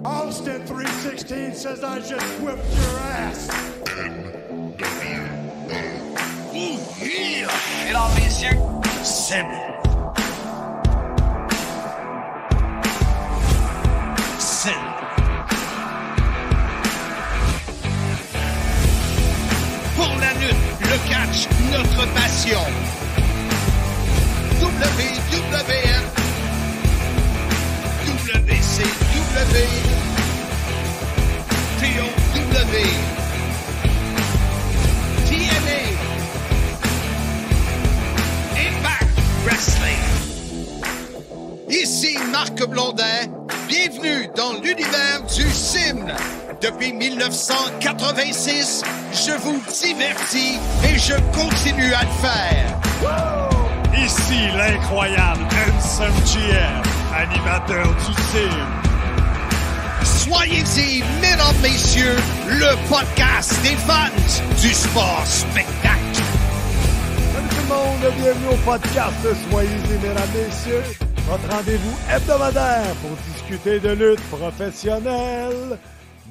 Austin 316 says I just whipped your ass. Ooh, yeah. Mesdames, messieurs, Sim. Pour la lutte, le catch, notre passion. WWF, WCW, TOW, TNA, Impact Wrestling. Ici Marc Blondin. Bienvenue dans l'univers du Sim. Depuis 1986, je vous divertis et je continue à le faire. Ici l'incroyable Handsome GF, animateur du Sim. Soyez-y, mesdames, messieurs, le podcast des fans du sport spectacle. Salut tout le monde, bienvenue au podcast Soyez-y, mesdames, messieurs. Votre rendez-vous hebdomadaire pour discuter de lutte professionnelle.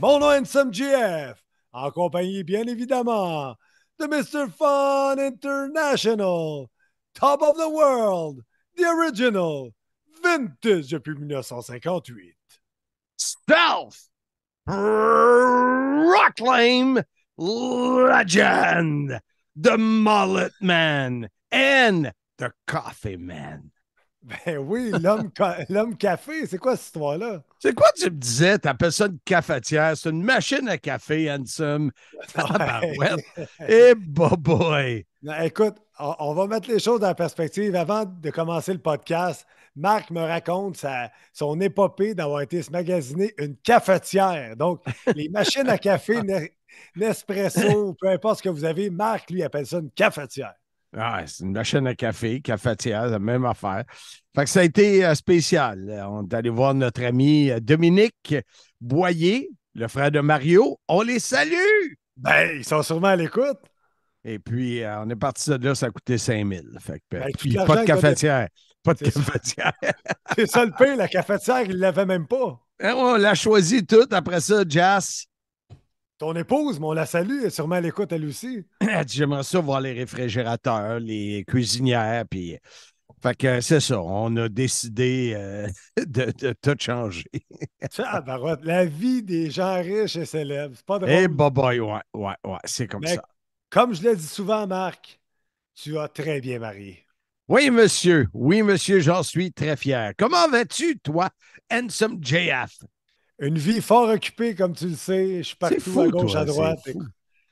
Mon nom est Handsome GF, en compagnie bien évidemment de Mr. Fun International, Top of the World, The Original, Vintage depuis 1958. Self-proclaimed legend, the Mullet Man and the Coffee Man. Ben oui, l'homme café, c'est quoi cette histoire-là? C'est quoi tu me disais? T'appelles ça une cafetière? C'est une machine à café, Handsome. Tabarouette. Eh, boy! Non, écoute, on va mettre les choses dans la perspective. Avant de commencer le podcast, Marc me raconte son épopée d'avoir été se magasiner une cafetière. Donc, les machines à café, Nespresso, peu importe ce que vous avez, Marc, lui, appelle ça une cafetière. Ah, c'est une machine à café, cafetière, la même affaire. Fait que ça a été spécial. On est allé voir notre ami Dominique Boyer, le frère de Mario. On les salue! Ben, ils sont sûrement à l'écoute. Et puis, on est parti de là, ça a coûté 5 000. Fait que, Ben, puis, pas de cafetière. Pas de cafetière. C'est ça le pire, la cafetière, il ne l'avait même pas. On l'a choisi toute. Après ça, Jazz. Ton épouse, mais on la salue, elle est sûrement à l'écoute, elle aussi. J'aimerais ça voir les réfrigérateurs, les cuisinières, puis... Fait que c'est ça, on a décidé de tout changer. La vie des gens riches et célèbres, c'est pas drôle. Eh, boy, ouais, c'est comme ça. Comme je l'ai dit souvent, Marc, tu as très bien marié. Oui, monsieur, j'en suis très fier. Comment vas-tu, toi, Handsome JF? Une vie fort occupée, comme tu le sais. Je suis partout fou, à gauche, toi, à droite.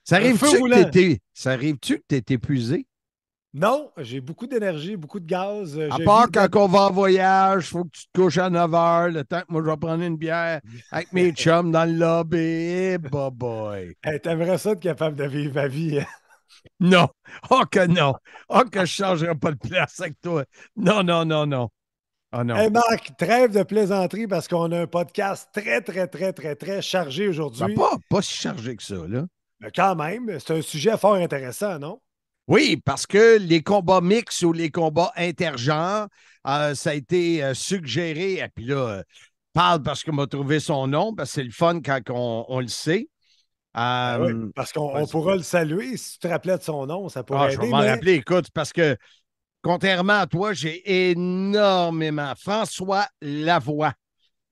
Ça arrive-tu que tu es épuisé? Non, j'ai beaucoup d'énergie, beaucoup de gaz. À part quand on va en voyage, il faut que tu te couches à 9 h, le temps que moi je vais prendre une bière avec mes chums dans le lobby. Eh, boy. Hey, t'aimerais ça être capable de vivre ma vie, hein? Non. Oh que non. Oh que je ne changerai pas de place avec toi. Non. Oh non. Hey Marc, trêve de plaisanterie parce qu'on a un podcast très chargé aujourd'hui. Pas si chargé que ça, là. Mais quand même, c'est un sujet fort intéressant, non? Oui, parce que les combats mixtes ou les combats intergenres, ça a été suggéré. Et puis là, parle parce qu'on m'a trouvé son nom, parce que c'est le fun quand on le sait. Oui, parce qu'on pourra le saluer. Si tu te rappelais de son nom, ça pourrait aider. Je vais m'en rappeler, écoute, parce que contrairement à toi, j'ai énormément. François Lavoie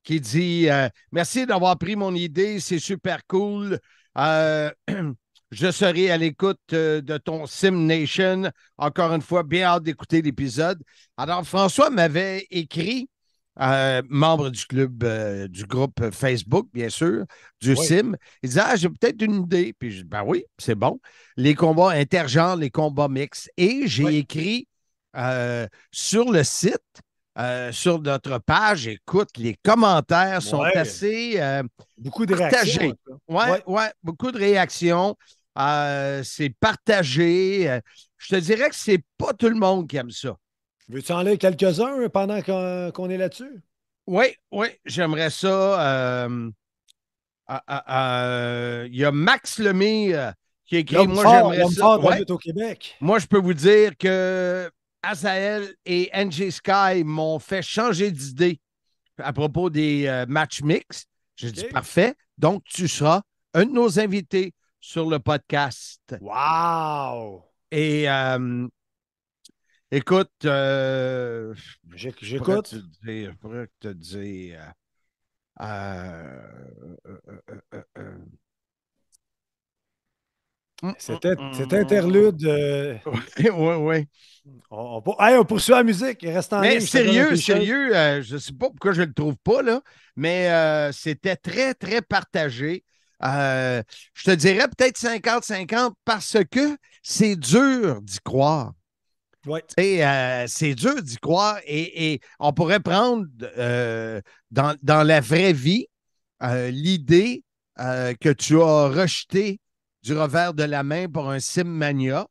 qui dit merci d'avoir pris mon idée, c'est super cool. Je serai à l'écoute de ton Sim Nation. Encore une fois, bien hâte d'écouter l'épisode. Alors, François m'avait écrit, membre du club, du groupe Facebook, bien sûr, du Sim. Il disait, j'ai peut-être une idée. Puis je dis, ben oui, c'est bon. Les combats intergenres, les combats mixtes. Et j'ai écrit sur le site, sur notre page, écoute, les commentaires sont assez beaucoup de partagés. Réactions. Oui, beaucoup de réactions. C'est partagé. Je te dirais que c'est pas tout le monde qui aime ça. Veux-tu en lire quelques-uns pendant qu'on est là-dessus? Oui, j'aimerais ça. Il y a Max Lemire qui écrit. Moi, j'aimerais ça. Au Québec. Moi, je peux vous dire que Azael et NG Sky m'ont fait changer d'idée à propos des matchs mixtes. J'ai dit OK. parfait. Donc, tu seras un de nos invités sur le podcast. Wow! Et écoute, J'écoute. pourrais te dire. Euh, euh, euh, euh, euh, Cet interlude. Oui, oui, oui. Hey, on poursuit la musique. Reste en Mais ligne, je te donne un sérieux, t-shirt. sérieux, je ne sais pas pourquoi je ne le trouve pas, là, mais c'était très, très partagé. Je te dirais peut-être 50-50 parce que c'est dur d'y croire. Ouais. C'est dur d'y croire et on pourrait prendre dans la vraie vie l'idée que tu as rejeté du revers de la main pour un Simmania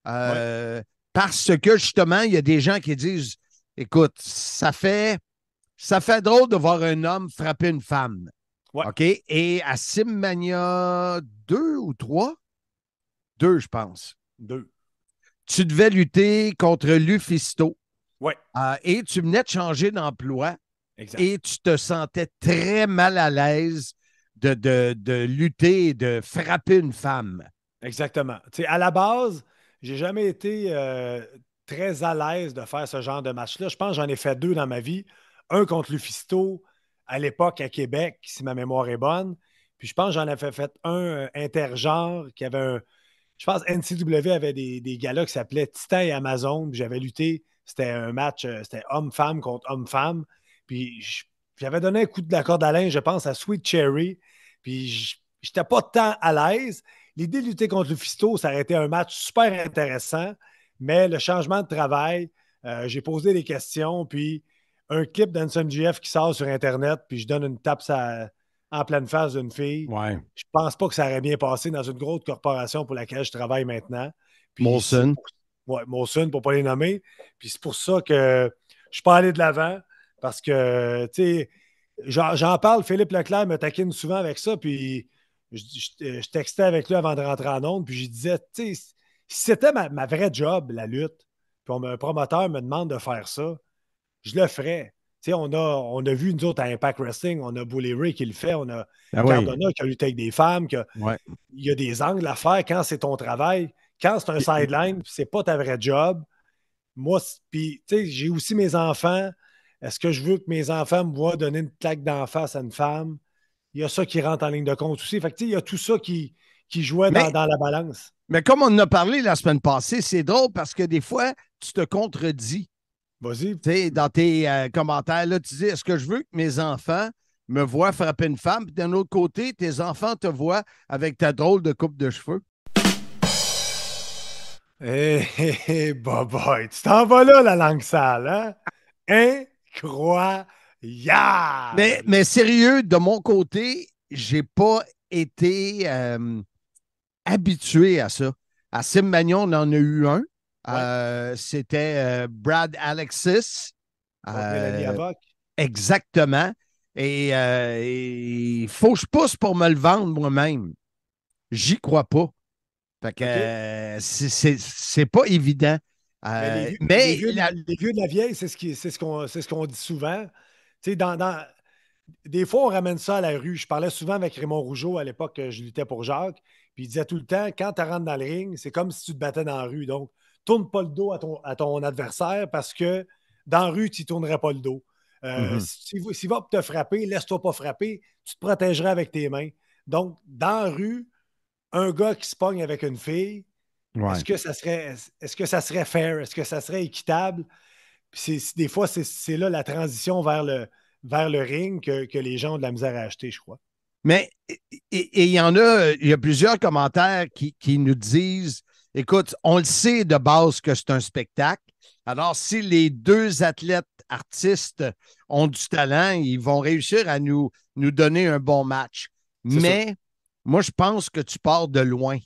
Ouais. parce que justement, il y a des gens qui disent écoute, ça fait drôle de voir un homme frapper une femme. Ouais. OK? Et à Simmania 2 ou 3, 2, je pense, 2. tu devais lutter contre Lufisto Ouais. et tu venais de changer d'emploi Exact. et tu te sentais très mal à l'aise de lutter et de frapper une femme. Exactement. Tu sais, à la base, j'ai jamais été très à l'aise de faire ce genre de match-là. Je pense que j'en ai fait 2 dans ma vie. Un contre Lufisto à l'époque à Québec, si ma mémoire est bonne. Puis je pense que j'en avais fait un intergenre qui avait un. Je pense que NCW avait des galas qui s'appelaient Titan et Amazon. Puis j'avais lutté. C'était un match, c'était homme-femme contre homme-femme. Puis j'avais donné un coup de la corde à linge, je pense, à Sweet Cherry. Puis j'étais pas tant à l'aise. L'idée de lutter contre le Fisto, ça aurait été un match super intéressant, mais le changement de travail, j'ai posé des questions, puis un clip d'Anson GF qui sort sur Internet, puis je donne une tape en pleine face d'une fille. Ouais. Je pense pas que ça aurait bien passé dans une grosse corporation pour laquelle je travaille maintenant. Puis Molson. Ouais, Molson, pour ne pas les nommer. Puis c'est pour ça que je suis pas allé de l'avant, parce que, tu sais, j'en parle, Philippe Leclerc me taquine souvent avec ça, puis je textais avec lui avant de rentrer en onde, puis je disais, tu sais, si c'était ma vraie job, la lutte, puis un promoteur me demande de faire ça, je le ferais. Tu sais, on a vu, nous autres, à Impact Wrestling, on a Bully Ray qui le fait, on a Ah oui. Cardona qui a lutté avec des femmes, Ouais. il y a des angles à faire quand c'est ton travail. Quand c'est un sideline, c'est pas ta vraie job. Moi, puis, tu sais, j'ai aussi mes enfants. Est-ce que je veux que mes enfants me voient donner une claque d'en face à une femme? Il y a ça qui rentre en ligne de compte aussi. Fait que, tu sais, il y a tout ça qui jouait Mais- dans la balance. Mais comme on en a parlé la semaine passée, c'est drôle parce que des fois, tu te contredis. Vas-y. Tu sais, dans tes commentaires, là, tu dis est-ce que je veux que mes enfants me voient frapper une femme? Puis d'un autre côté, tes enfants te voient avec ta drôle de coupe de cheveux. Hé, boy, tu t'en vas là, la langue sale, hein? Incroyable! Mais sérieux, de mon côté, j'ai pas été habitué à ça. À Simmagnon, on en a eu un. C'était Brad Alexis. Contre Mélanie Avoc. Exactement. Et il faut que je pousse pour me le vendre moi-même. J'y crois pas. Fait que c'est pas évident. Les vieux de la vieille, c'est ce qu'on dit souvent. Tu sais, des fois, on ramène ça à la rue. Je parlais souvent avec Raymond Rougeau à l'époque que je luttais pour Jacques. Puis il disait tout le temps, quand tu rentres dans le ring, c'est comme si tu te battais dans la rue. Donc, tourne pas le dos à ton adversaire parce que dans la rue, tu ne tournerais pas le dos. S'il va te frapper, laisse-toi pas frapper. Tu te protégerais avec tes mains. Donc, dans la rue, un gars qui se pogne avec une fille, est-ce que ça serait fair? Est-ce que ça serait équitable? Des fois, c'est là la transition vers le ring que les gens ont de la misère à acheter, je crois. Mais il y a plusieurs commentaires qui nous disent écoute, on le sait de base que c'est un spectacle. Alors, si les deux athlètes artistes ont du talent, ils vont réussir à nous donner un bon match. Mais moi, je pense que tu pars de loin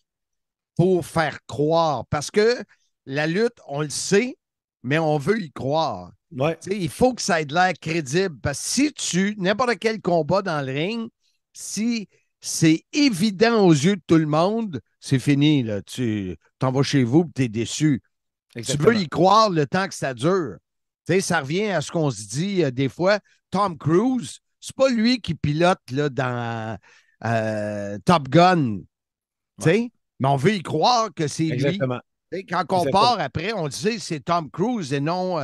pour faire croire. Parce que la lutte, on le sait, mais on veut y croire. Ouais. Il faut que ça ait de l'air crédible. Parce que si n'importe quel combat dans le ring, si c'est évident aux yeux de tout le monde, c'est fini. Là. Tu t'en vas chez vous et tu es déçu. Exactement. Tu veux y croire le temps que ça dure. Ça revient à ce qu'on se dit des fois. Tom Cruise, c'est pas lui qui pilote là, dans Top Gun, tu sais, mais on veut y croire que c'est lui. Exactement. T'sais, quand on part après, on disait c'est Tom Cruise et non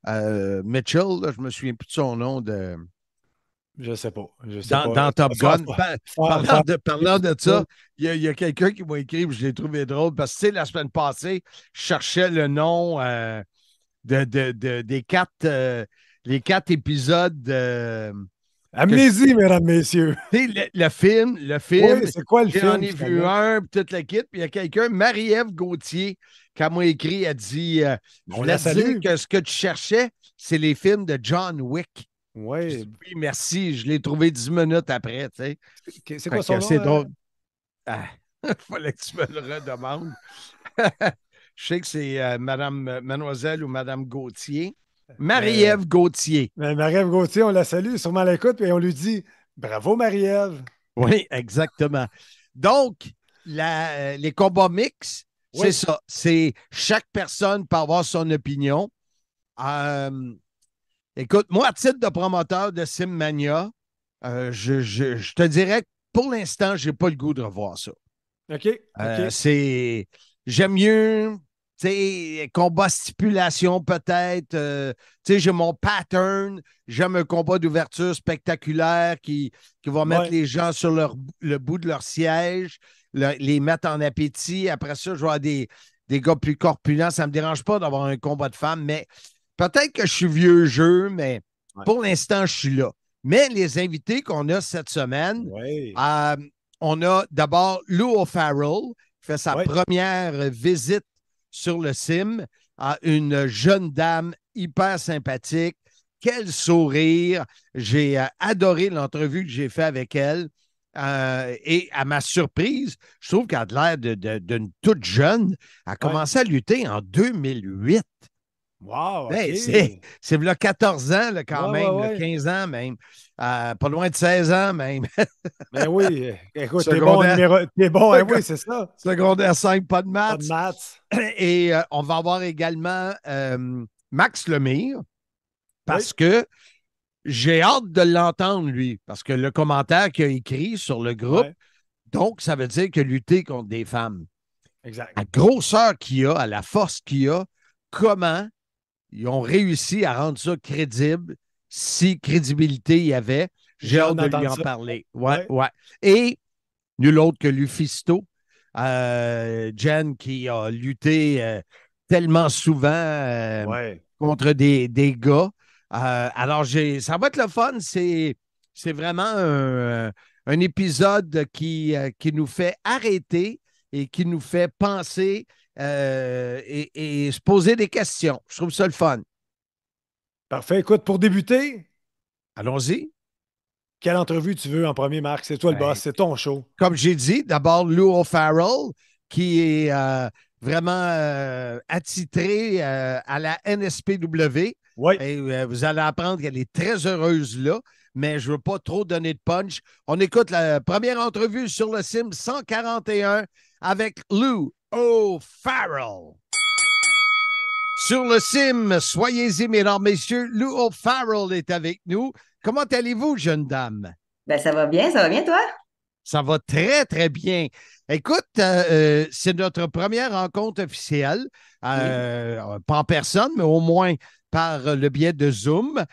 Mitchell, là, je me souviens plus de son nom Je sais pas. Je sais dans, pas. dans Top Gun. Parlant de ça, Ouais. il y a quelqu'un qui m'a écrit, je l'ai trouvé drôle, parce que tu sais, la semaine passée, je cherchais le nom des les 4 épisodes Amnésie, mesdames, messieurs. tu sais, le film, Oui, c'est quoi le j'en film, ai vu finalement? un, puis toute la kit, puis il y a quelqu'un, Marie-Ève Gauthier, qui m'a écrit, a dit je On voulais la te dire salue. que ce que tu cherchais, c'est les films de John Wick. Je Oui. dis, oui, merci, je l'ai trouvé 10 minutes après, tu sais. C'est Fait quoi que son nom? c'est drôle. Ah, fallait que tu me le redemandes. Je sais que c'est Mademoiselle ou Madame Gauthier. Ben, Marie-Ève Gauthier. Marie-Ève Gauthier, on la salue, sûrement à l'écoute, et on lui dit bravo, Marie-Ève. Oui, exactement. Donc, les combats mixtes, c'est Oui. ça. C'est chaque personne peut avoir son opinion. Euh, Écoute, moi, à titre de promoteur de Simmania, je te dirais que pour l'instant, je n'ai pas le goût de revoir ça. OK. OK. C'est. J'aime mieux. Tu sais, combat stipulation peut-être. Tu sais, j'ai mon pattern. J'aime un combat d'ouverture spectaculaire qui va mettre Ouais. les gens sur le bout de leur siège, les mettre en appétit. Après ça, je vais avoir des gars plus corpulents. Ça ne me dérange pas d'avoir un combat de femmes, mais peut-être que je suis vieux jeu, mais Ouais. pour l'instant, je suis là. Mais les invités qu'on a cette semaine, Oui. on a d'abord Lou O'Farrell, qui fait sa Oui. première visite sur le CIM, à une jeune dame hyper sympathique. Quel sourire! J'ai adoré l'entrevue que j'ai faite avec elle. Et à ma surprise, je trouve qu'elle a l'air d'une toute jeune. Elle a Ouais. commencé à lutter en 2008. Wow, OK. Hey, c'est là 14 ans là, quand Ouais, même, ouais, là, ouais. 15 ans même. Pas loin de 16 ans même. Ben oui. Écoute, t'es bon en Secondaire, numéro. T'es bon, hein, oui, c'est ça. secondaire 5, pas de Pas de maths. maths. Et on va avoir également Max Lemire, Oui. parce que j'ai hâte de l'entendre, lui, parce que le commentaire qu'il a écrit sur le groupe, Ouais. donc ça veut dire que lutter contre des femmes, Exact. à la grosseur qu'il a, à la force qu'il a, comment ils ont réussi à rendre ça crédible, si crédibilité il y avait. J'ai J'ai hâte hâte de lui d'entendre en ça. parler. Ouais, Ouais. ouais. Et nul autre que Lufisto, Jen, qui a lutté tellement souvent Ouais. contre des gars. Alors, ça va être le fun. C'est vraiment un épisode qui nous fait arrêter et qui nous fait penser et se poser des questions. Je trouve ça le fun. Parfait. Écoute, pour débuter, Allons-y. quelle entrevue tu veux en premier, Marc? C'est toi le boss, Ben, c'est ton show. comme j'ai dit, d'abord Lou O'Farrell, qui est vraiment attitré à la NSPW. Oui. Et vous allez apprendre qu'elle est très heureuse là, mais je ne veux pas trop donner de punch. On écoute la première entrevue sur le Sim 141 avec Lou O'Farrell. Sur le Sim, soyez-y, mesdames, messieurs, Lou O'Farrell est avec nous. Comment allez-vous, jeune dame? Ben, ça va bien, toi? Ça va très, très bien. Écoute, c'est notre première rencontre officielle, Oui. pas en personne, mais au moins par le biais de Zoom,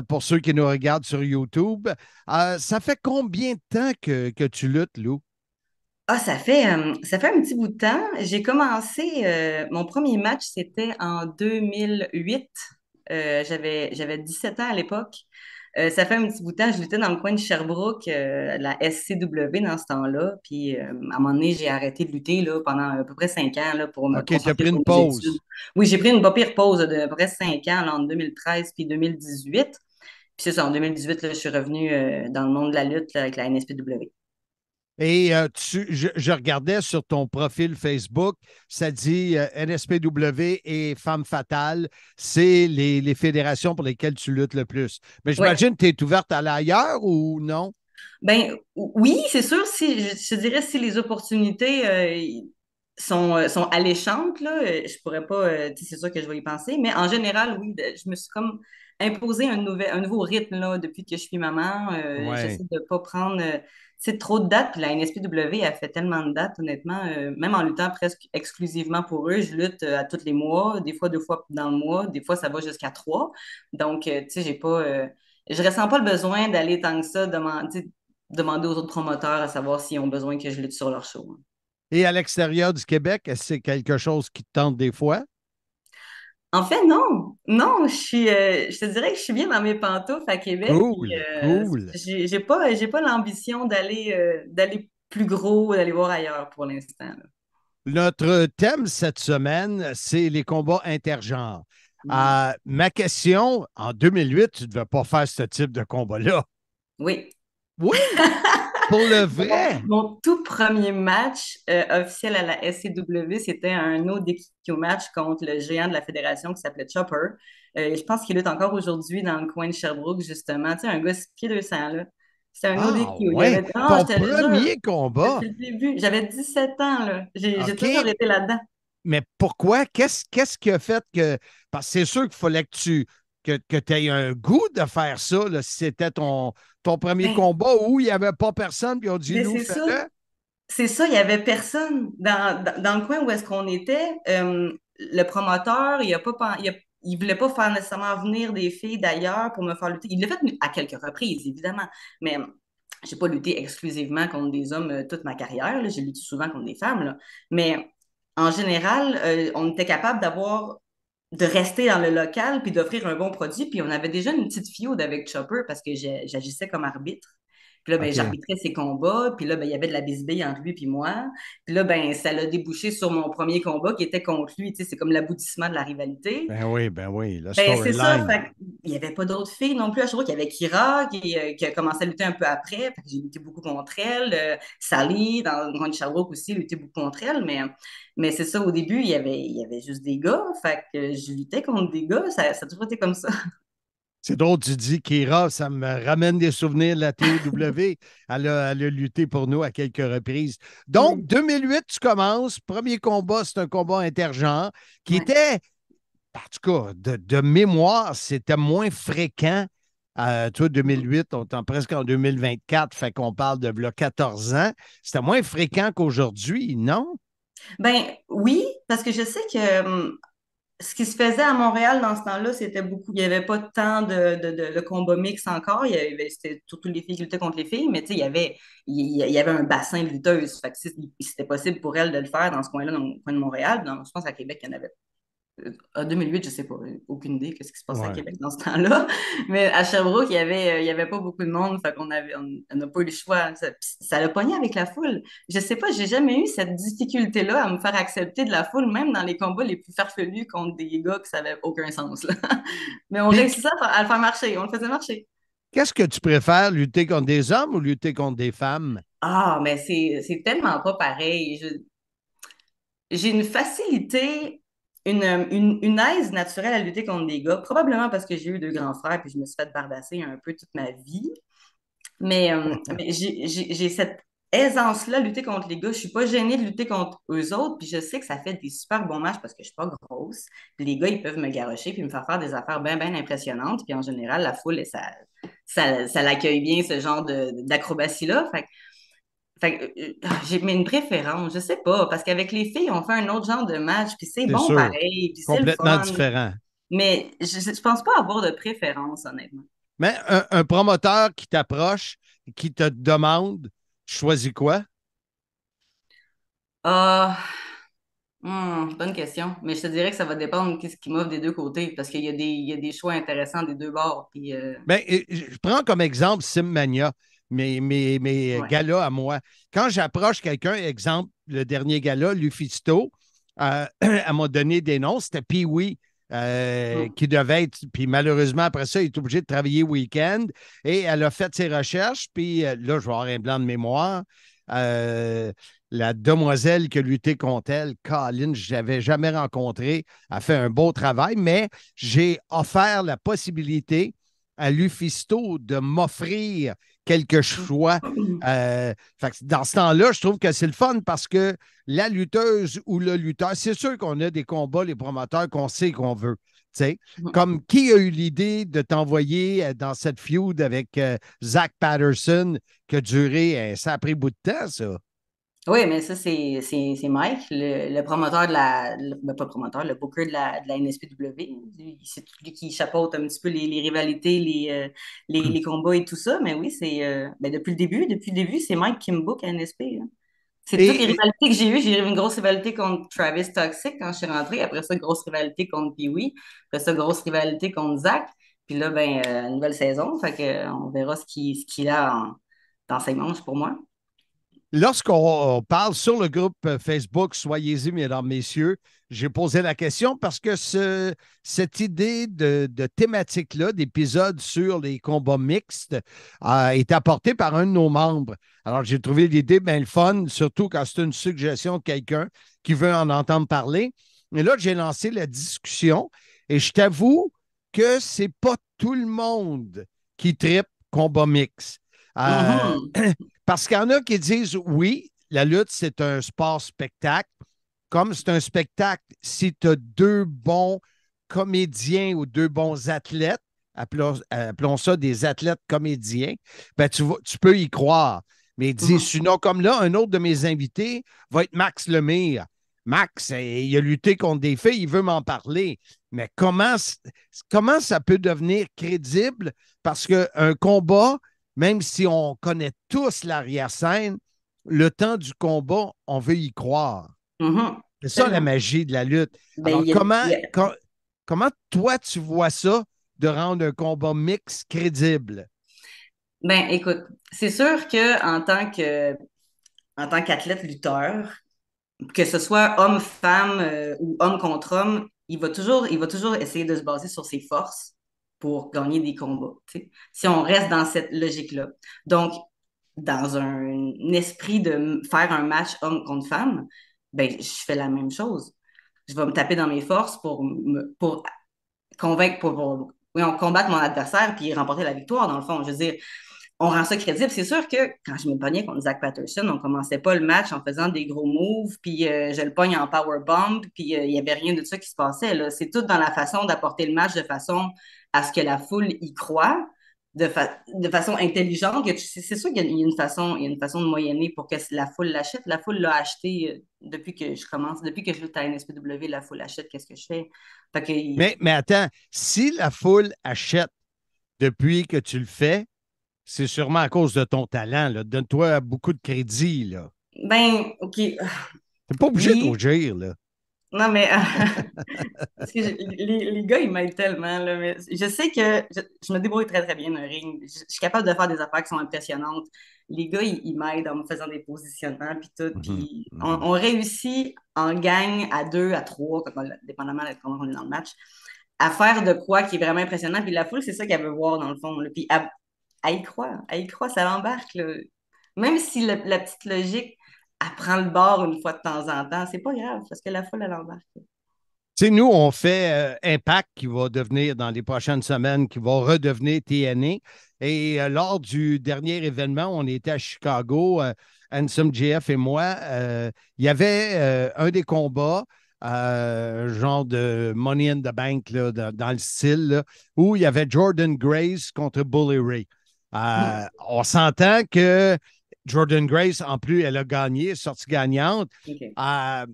pour ceux qui nous regardent sur YouTube. Ça fait combien de temps que tu luttes, Lou? Ah, ça fait un petit bout de temps. J'ai commencé, mon premier match, c'était en 2008. J'avais 17 ans à l'époque. Ça fait un petit bout de temps, je luttais dans le coin de Sherbrooke, la SCW dans ce temps-là. Puis, à un moment donné, j'ai arrêté de lutter là, pendant à peu près 5 ans là, pour me OK, tu as concentrer pris sur une mes études. pause. Oui, j'ai pris une pas pire pause de à peu près 5 ans là, entre 2013 puis 2018. Puis c'est ça, en 2018, là, je suis revenue dans le monde de la lutte là, avec la NSPW. Et je regardais sur ton profil Facebook, ça dit NSPW et Femme Fatale, c'est les fédérations pour lesquelles tu luttes le plus. Mais Oui. j'imagine que tu es ouverte à l'ailleurs ou non? Ben oui, c'est sûr, si je te dirais si les opportunités sont alléchantes, là, je pourrais pas, tu sais, c'est sûr que je vais y penser, mais en général, oui, je me suis comme imposer un nouveau rythme là, depuis que je suis maman. Ouais. J'essaie de ne pas prendre trop de dates. Puis la NSPW a fait tellement de dates, honnêtement. Même en luttant presque exclusivement pour eux, je lutte à tous les mois, des fois 2 fois dans le mois, des fois ça va jusqu'à 3. Donc, tu sais, j'ai pas, je ressens pas le besoin d'aller tant que ça demander aux autres promoteurs à savoir s'ils ont besoin que je lutte sur leur show. Et à l'extérieur du Québec, est-ce que c'est quelque chose qui te tente des fois? En fait, non. Non, je te dirais que je suis bien dans mes pantoufles à Québec. Puis, Cool, cool. j'ai pas l'ambition d'aller plus gros, d'aller voir ailleurs pour l'instant, là. Notre thème cette semaine, c'est les combats intergenres. Mm. Ma question, en 2008, tu ne devais pas faire ce type de combat-là. Oui. Oui, pour le Mon, vrai. mon tout premier match officiel à la SCW, c'était un no DQ match contre le géant de la fédération qui s'appelait Chopper. Je pense qu'il lutte encore aujourd'hui dans le coin de Sherbrooke, justement. Tu sais, un gars 6 pieds 200, là. C'était un no Ah, DQ. Il y ouais. avait... Non, Ton je te le jure, premier combat. depuis le début. J'avais 17 ans, là. J'ai toujours OK. été là-dedans. Mais pourquoi? Qu'est-ce qui a fait que. Parce que c'est sûr qu'il fallait que tu aies un goût de faire ça, là, si c'était ton premier Ben, combat où il n'y avait pas personne, puis on dit ben, Lou, c'est ça. fais-le. C'est ça, il n'y avait personne dans le coin où est-ce qu'on était. Le promoteur, il voulait pas faire nécessairement venir des filles d'ailleurs pour me faire lutter. Il l'a fait à quelques reprises, évidemment, mais j'ai pas lutté exclusivement contre des hommes toute ma carrière, là. J'ai lutté souvent contre des femmes, là. Mais en général, on était capable de rester dans le local puis d'offrir un bon produit. Puis on avait déjà une petite feud avec Chopper parce que j'agissais comme arbitre. Puis là, ben, OK. j'arbitrais ses combats. Puis là, ben, il y avait de la bisbille entre lui et moi. Puis là, ben, ça l'a débouché sur mon premier combat qui était contre lui. Tu sais, c'est comme l'aboutissement de la rivalité. Ben oui, le Ben, c'est ça. storyline. Fait il n'y avait pas d'autres filles non plus à Sherbrooke. Il y avait Kira qui a commencé à lutter un peu après. Fait que j'ai lutté beaucoup contre elle. Sally, dans le coin de Sherbrooke aussi, lutté beaucoup contre elle. Mais c'est ça, au début, il y avait juste des gars. Fait que je luttais contre des gars. Ça a toujours été comme ça. C'est drôle, tu dis Kira, ça me ramène des souvenirs de la TOW. Elle a lutté pour nous à quelques reprises. Donc, Oui. 2008, tu commences. Premier combat, c'est un combat intergenre qui Ouais. était, en tout cas, de mémoire, c'était moins fréquent. Toi, 2008, on est presque en 2024, fait qu'on parle de là, 14 ans. C'était moins fréquent qu'aujourd'hui, non? Ben oui, parce que je sais que ce qui se faisait à Montréal dans ce temps-là, c'était beaucoup. Il n'y avait pas tant de combats mixtes encore. C'était surtout les filles qui luttaient contre les filles, mais tu sais, il y avait un bassin de lutteuses. Fait que c'était possible pour elles de le faire dans ce coin-là, dans le coin de Montréal. Je pense qu'à Québec, il y en avait. En 2008, je sais pas, aucune idée de ce qui se passait à Ouais. Québec dans ce temps-là. Mais à Sherbrooke, il y avait pas beaucoup de monde, fait on n'a pas eu le choix. Ça l'a pogné avec la foule. Je sais pas, j'ai jamais eu cette difficulté-là à me faire accepter de la foule, même dans les combats les plus farfelus contre des gars qui savaient aucun sens, là. Mais on Puis, réussissait à le faire marcher, on le faisait marcher. qu'est-ce que tu préfères, lutter contre des hommes ou lutter contre des femmes? Ah, mais c'est tellement pas pareil. J'ai une facilité, une aise naturelle à lutter contre des gars, probablement parce que j'ai eu 2 grands frères puis je me suis fait bardasser un peu toute ma vie. Mais j'ai cette aisance-là à lutter contre les gars. Je suis pas gênée de lutter contre eux autres, puis je sais que ça fait des super bons matchs parce que je suis pas grosse. Puis les gars, ils peuvent me garrocher puis me faire des affaires bien, bien impressionnantes. Puis en général, la foule, ça l'accueille bien, ce genre d'acrobatie-là. J'ai mais une préférence, je sais pas, parce qu'avec les filles, on fait un autre genre de match, puis c'est C'est bon sûr, pareil, puis c'est le complètement fun. différent. Mais je pense pas avoir de préférence, honnêtement. Mais un promoteur qui t'approche, qui te demande, tu choisis quoi? Ah, bonne question. Mais je te dirais que ça va dépendre de ce qui m'offre des deux côtés, parce qu'il y a des choix intéressants des deux bords. Puis, Ben, je prends comme exemple Simmania, mes ouais. galas à moi. Quand j'approche quelqu'un, exemple, le dernier gala, Lufisto, elle m'a donné des noms, c'était Pee-Wee. Mm. Qui devait être, puis malheureusement, après ça, il est obligé de travailler week-end. Et elle a fait ses recherches, puis là, je vais avoir un blanc de mémoire. Euh, la demoiselle qui a lutté contre elle, Colin, je l'avais jamais rencontrée, a fait un beau travail, mais j'ai offert la possibilité à Lufisto de m'offrir quelques choix. Fait que dans ce temps-là, je trouve que c'est le fun parce que la lutteuse ou le lutteur, c'est sûr qu'on a des combats, les promoteurs, qu'on sait qu'on veut. sais. Comme qui a eu l'idée de t'envoyer dans cette feud avec Zach Patterson qui a duré, ça a pris bout de temps, ça. Oui, mais ça, c'est Mike, le promoteur ben, pas le promoteur, le booker de la NSPW. C'est lui qui chapeaute un petit peu les rivalités, les combats et tout ça. Mais oui, ben, depuis le début, c'est Mike qui me book à NSP, hein. C'est toutes les Et rivalités que j'ai eues. J'ai eu une grosse rivalité contre Travis Toxic quand je suis rentrée. Après ça, grosse rivalité contre Pee-Wee. Après ça, grosse rivalité contre Zach. Puis là, ben, nouvelle saison. Fait que, on verra ce qu'il a dans ses manches pour moi. lorsqu'on parle sur le groupe Facebook, soyez-y, mesdames, messieurs, j'ai posé la question parce que cette idée de thématique-là, d'épisode sur les combats mixtes, est apportée par un de nos membres. Alors, j'ai trouvé l'idée bien le fun, surtout quand c'est une suggestion de quelqu'un qui veut en entendre parler. Et là, j'ai lancé la discussion et je t'avoue que c'est pas tout le monde qui tripe combat mix. Euh, Mhm. Parce qu'il y en a qui disent oui, la lutte, c'est un sport-spectacle. Comme c'est un spectacle, si tu as deux bons comédiens ou deux bons athlètes, appelons ça des athlètes comédiens, ben tu peux y croire. Mais il dit, Mhm. sinon, comme là, un autre de mes invités va être Max Lemire. Max, il a lutté contre des filles, il veut m'en parler. Mais comment ça peut devenir crédible? Parce qu'un combat, même si on connaît tous l'arrière-scène, le temps du combat, on veut y croire. Mhm. C'est ça la Tellement. magie de la lutte. Ben, Alors, comment toi, tu vois ça de rendre un combat mix crédible? Ben, écoute, c'est sûr que en tant qu'athlète lutteur, que ce soit homme-femme ou homme contre homme, il va toujours essayer de se baser sur ses forces pour gagner des combats, tu sais. Si on reste dans cette logique-là. Donc, dans un esprit de faire un match homme contre femme, ben, je fais la même chose. Je vais me taper dans mes forces pour convaincre, oui, on combattre mon adversaire puis remporter la victoire, dans le fond. Je veux dire, on rend ça crédible. C'est sûr que quand je me pognais contre Zach Patterson, on commençait pas le match en faisant des gros moves, puis je le pogne en powerbomb, puis il y avait rien de ça qui se passait, là. C'est tout dans la façon d'apporter le match de façon à ce que la foule y croit, de façon intelligente. C'est sûr qu'il y a une façon de moyenner pour que la foule l'achète. La foule l'a acheté depuis que je commence, depuis que je lutte à NSPW, la foule achète. Qu'est-ce que je fais? Fait que, Mais attends, si la foule achète depuis que tu le fais, c'est sûrement à cause de ton talent, là. Donne-toi beaucoup de crédit, là. ben, OK. T'es pas obligé de Oui. rougir, là. Non, mais parce que les gars, ils m'aident tellement, là, mais je sais que je me débrouille très, très bien dans le ring. Je suis capable de faire des affaires qui sont impressionnantes. Les gars, ils m'aident en me faisant des positionnements, puis tout. Mhm, Puis mhm. on réussit en gang à deux, à trois, dépendamment de comment on est dans le match, à faire de quoi qui est vraiment impressionnant. Puis la foule, c'est ça qu'elle veut voir, dans le fond, là. Puis elle y croit, ça l'embarque, là. Même si la petite logique, elle prend le bord une fois de temps en temps, c'est pas grave, parce que la foule, elle embarque. Tu sais, nous, on fait Impact qui va devenir dans les prochaines semaines, qui va redevenir TNA. Et lors du dernier événement, on était à Chicago, Handsome JF et moi. Il y avait un des combats, genre de Money in the Bank, là, dans le style, là, où il y avait Jordan Grace contre Bully Ray. On s'entend que Jordan Grace, en plus, elle a gagné, sortie gagnante. OK. Euh,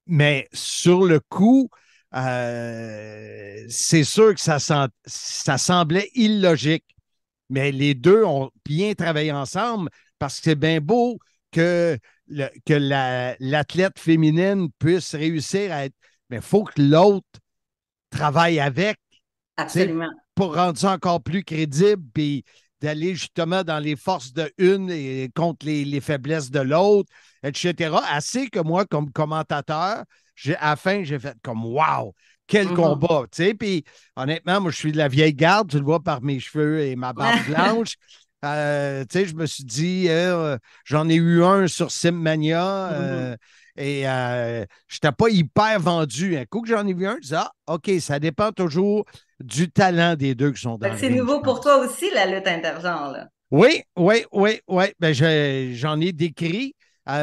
mais sur le coup, c'est sûr que ça semblait illogique. Mais les deux ont bien travaillé ensemble parce que c'est bien beau que l'athlète féminine puisse réussir à être. Mais il faut que l'autre travaille avec, tu sais, Absolument. pour rendre ça encore plus crédible, puis d'aller justement dans les forces de une et contre les faiblesses de l'autre, etc. Assez que moi, comme commentateur, à la fin, j'ai fait comme wow, quel Mhm. combat, tu sais. Puis honnêtement, moi, je suis de la vieille garde, tu le vois par mes cheveux et ma barbe blanche. Tu sais, je me suis dit, j'en ai eu un sur Simmania Mhm. et je n'étais pas hyper vendu. Un coup que j'en ai vu un, je disais, ah, OK, ça dépend toujours du talent des deux qui sont Fait dans que le c'est ring, je nouveau pour pense. toi aussi, la lutte intergenre, là. Oui, oui, oui, oui. Ben, j'en ai décrit.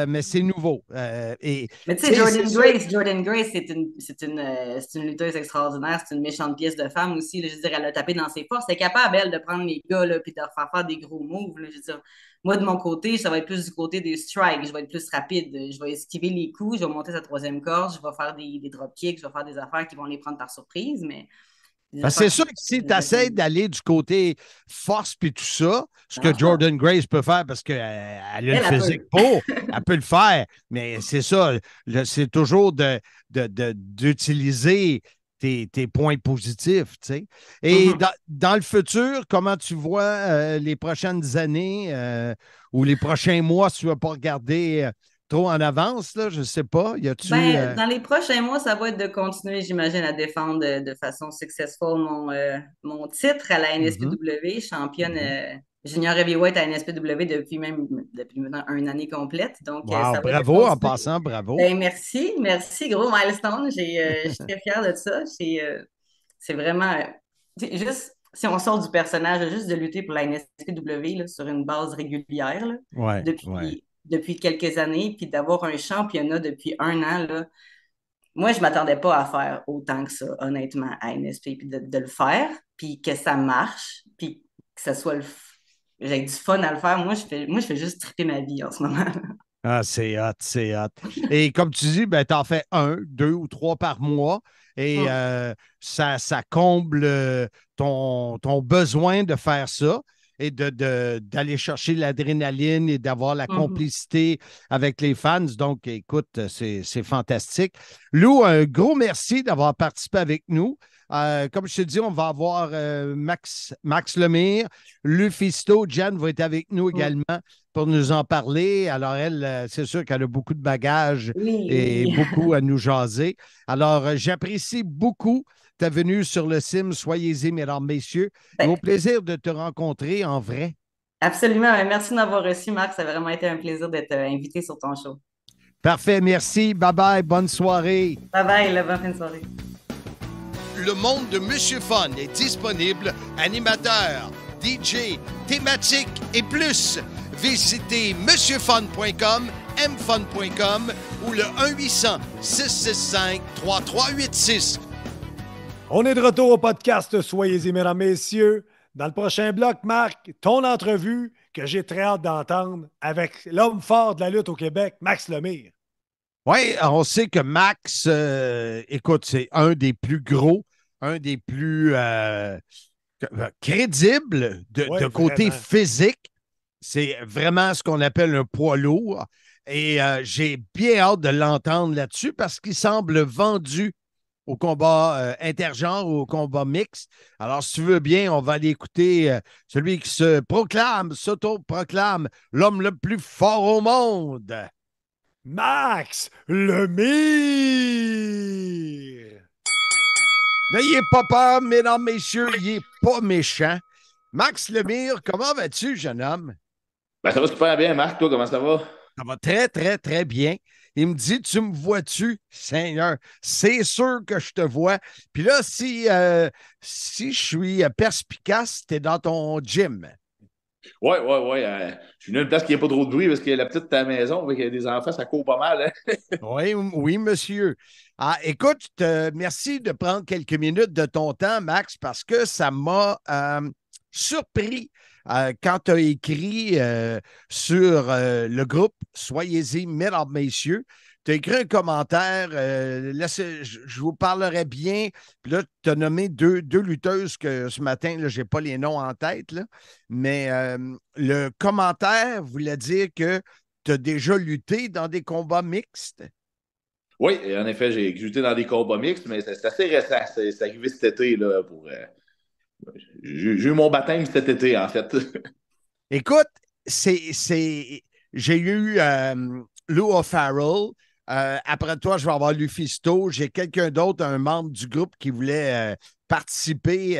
mais c'est nouveau. Mais tu sais, Jordan Grace, c'est une lutteuse extraordinaire, c'est une méchante pièce de femme aussi. Là, je veux dire, elle a tapé dans ses forces. Elle est capable, elle, de prendre les gars et de leur faire des gros moves. Là, je veux dire, moi, de mon côté, ça va être plus du côté des strikes. Je vais être plus rapide. Je vais esquiver les coups, je vais monter sa troisième corde, je vais faire des dropkicks, je vais faire des affaires qui vont les prendre par surprise, mais c'est sûr que si tu essaies d'aller du côté force puis tout ça, ce que marche pas. Jordan Grace peut faire parce qu'elle a le Elle physique peut. pour, elle peut le faire. Mais c'est ça, c'est toujours d'utiliser tes points positifs, tu sais. Et Mhm. dans le futur, comment tu vois les prochaines années ou les prochains mois, si tu ne vas pas regarder trop en avance, là, je ne sais pas. Y a-tu. Ben, dans les prochains mois, ça va être de continuer, j'imagine, à défendre de façon successful mon titre à la Mhm, NSPW, championne mhm. junior heavyweight à la NSPW depuis maintenant une année complète. Donc, Wow, ça va être de bravo en continuer. passant, bravo. Ben, merci, gros milestone. Je suis très fière de ça. C'est vraiment, c'est juste, si on sort du personnage, juste de lutter pour la NSPW là, sur une base régulière là, Ouais, ouais. depuis quelques années, puis d'avoir un championnat depuis un an, là, moi, je ne m'attendais pas à faire autant que ça, honnêtement, à NSP, puis de le faire, puis que ça marche, puis que ça soit j'ai du fun à le faire. Moi, je fais juste triper ma vie en ce moment. Ah, c'est hot, c'est hot. Et comme tu dis, ben, tu en fais un, deux ou trois par mois et Hum, ça comble ton besoin de faire ça et d'aller chercher l'adrénaline et d'avoir la hum. complicité avec les fans. Donc, écoute, c'est fantastique. Lou, un gros merci d'avoir participé avec nous. Comme je te dis, on va avoir Max Lemire, Lufisto, Jen va être avec nous Hum. également pour nous en parler. Alors, elle, c'est sûr qu'elle a beaucoup de bagages Oui, et oui. beaucoup à nous jaser. Alors, j'apprécie beaucoup ta venue sur le CIM. Soyez-y, mesdames, messieurs. Et Ben, au plaisir de te rencontrer en vrai. absolument. Merci de m'avoir reçu, Marc. Ça a vraiment été un plaisir d'être invité sur ton show. Parfait, merci. Bye bye. Bonne soirée. Bye bye, là, bonne fin de soirée. Le monde de Monsieur Fun est disponible. Animateur, DJ, thématique et plus. Visitez monsieurfun.com, mfun.com ou le 1-800-665-3386. On est de retour au podcast, soyez-y, mesdames, messieurs. Dans le prochain bloc, Marc, ton entrevue que j'ai très hâte d'entendre avec l'homme fort de la lutte au Québec, Max Lemire. Oui, on sait que Max, écoute, c'est un des plus gros, un des plus crédibles Oui, de côté vraiment. physique. C'est vraiment ce qu'on appelle un poids lourd. Et j'ai bien hâte de l'entendre là-dessus parce qu'il semble vendu au combat intergenre ou au combat mixte. Alors, si tu veux bien, on va aller écouter celui qui s'auto-proclame l'homme le plus fort au monde. Max Lemire! N'ayez pas peur, mesdames, messieurs, il n'est pas méchant. Max Lemire, comment vas-tu, jeune homme? Ben, ça va super bien, Marc. Toi, comment ça va? Ça va très, très, très bien. Il me dit, tu me vois-tu, Seigneur? C'est sûr que je te vois. Puis là, si je suis perspicace, tu es dans ton gym. Ouais, ouais, ouais. Je suis venu à une place qui n'a pas trop de bruit parce que la petite de ta maison, avec des enfants, ça court pas mal. Hein? Oui, oui, monsieur. Ah, écoute, merci de prendre quelques minutes de ton temps, Max, parce que ça m'a surpris quand tu as écrit sur le groupe Soyez-y, mesdames, messieurs. Tu as écrit un commentaire, là, je vous parlerai bien. Puis là, tu as nommé deux lutteuses que ce matin, je n'ai pas les noms en tête, là, mais le commentaire voulait dire que tu as déjà lutté dans des combats mixtes? Oui, et en effet, j'ai lutté dans des combats mixtes, mais c'est assez récent. C'est arrivé cet été. Là, j'ai eu mon baptême cet été, en fait. Écoute, j'ai eu Lou O'Farrell. Après toi, je vais avoir Lufisto. J'ai quelqu'un d'autre, un membre du groupe qui voulait participer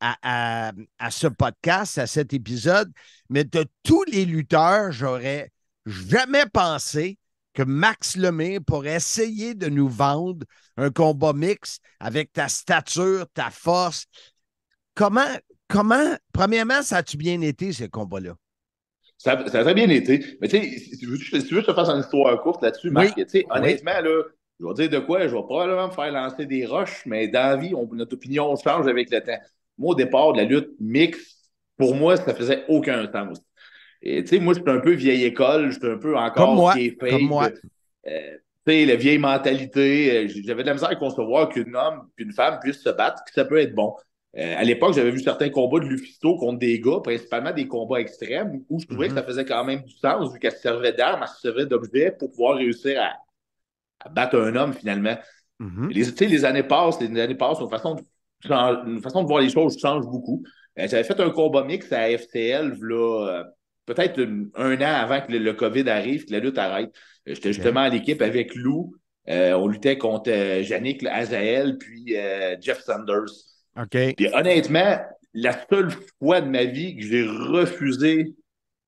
à ce podcast, à cet épisode. Mais de tous les lutteurs, j'aurais jamais pensé que Max Lemire pourrait essayer de nous vendre un combat mix avec ta stature, ta force. Comment, premièrement, ça a-tu bien été, ces combats-là? Ça a très bien été. Mais tu sais, si tu veux que je te fasse une histoire courte là-dessus, Oui, Marc, tu sais, oui. honnêtement, là, je vais dire de quoi, je vais probablement me faire lancer des roches, mais dans la vie, notre opinion change avec le temps. Moi, au départ de la lutte mixte, pour moi, ça faisait aucun sens. Et tu sais, moi, j'étais un peu vieille école, j'étais un peu Comme encore moi, comme moi. kayfabe. Tu sais, la vieille mentalité. J'avais de la misère à concevoir qu'un homme et une femme puissent se battre, que ça peut être bon. À l'époque, j'avais vu certains combats de Lufisto contre des gars, principalement des combats extrêmes, où je trouvais que ça faisait quand même du sens, vu qu'elle se servait d'armes, elle se servait d'objets pour pouvoir réussir à battre un homme, finalement. Tu sais, les années passent, une façon de voir les choses change beaucoup. J'avais fait un combat mix à FCL, là, peut-être un an avant que le COVID arrive, que la lutte arrête. J'étais justement à l'équipe avec Lou. On luttait contre Yannick Azael, puis Jeff Sanders. OK. Puis honnêtement, la seule fois de ma vie que j'ai refusé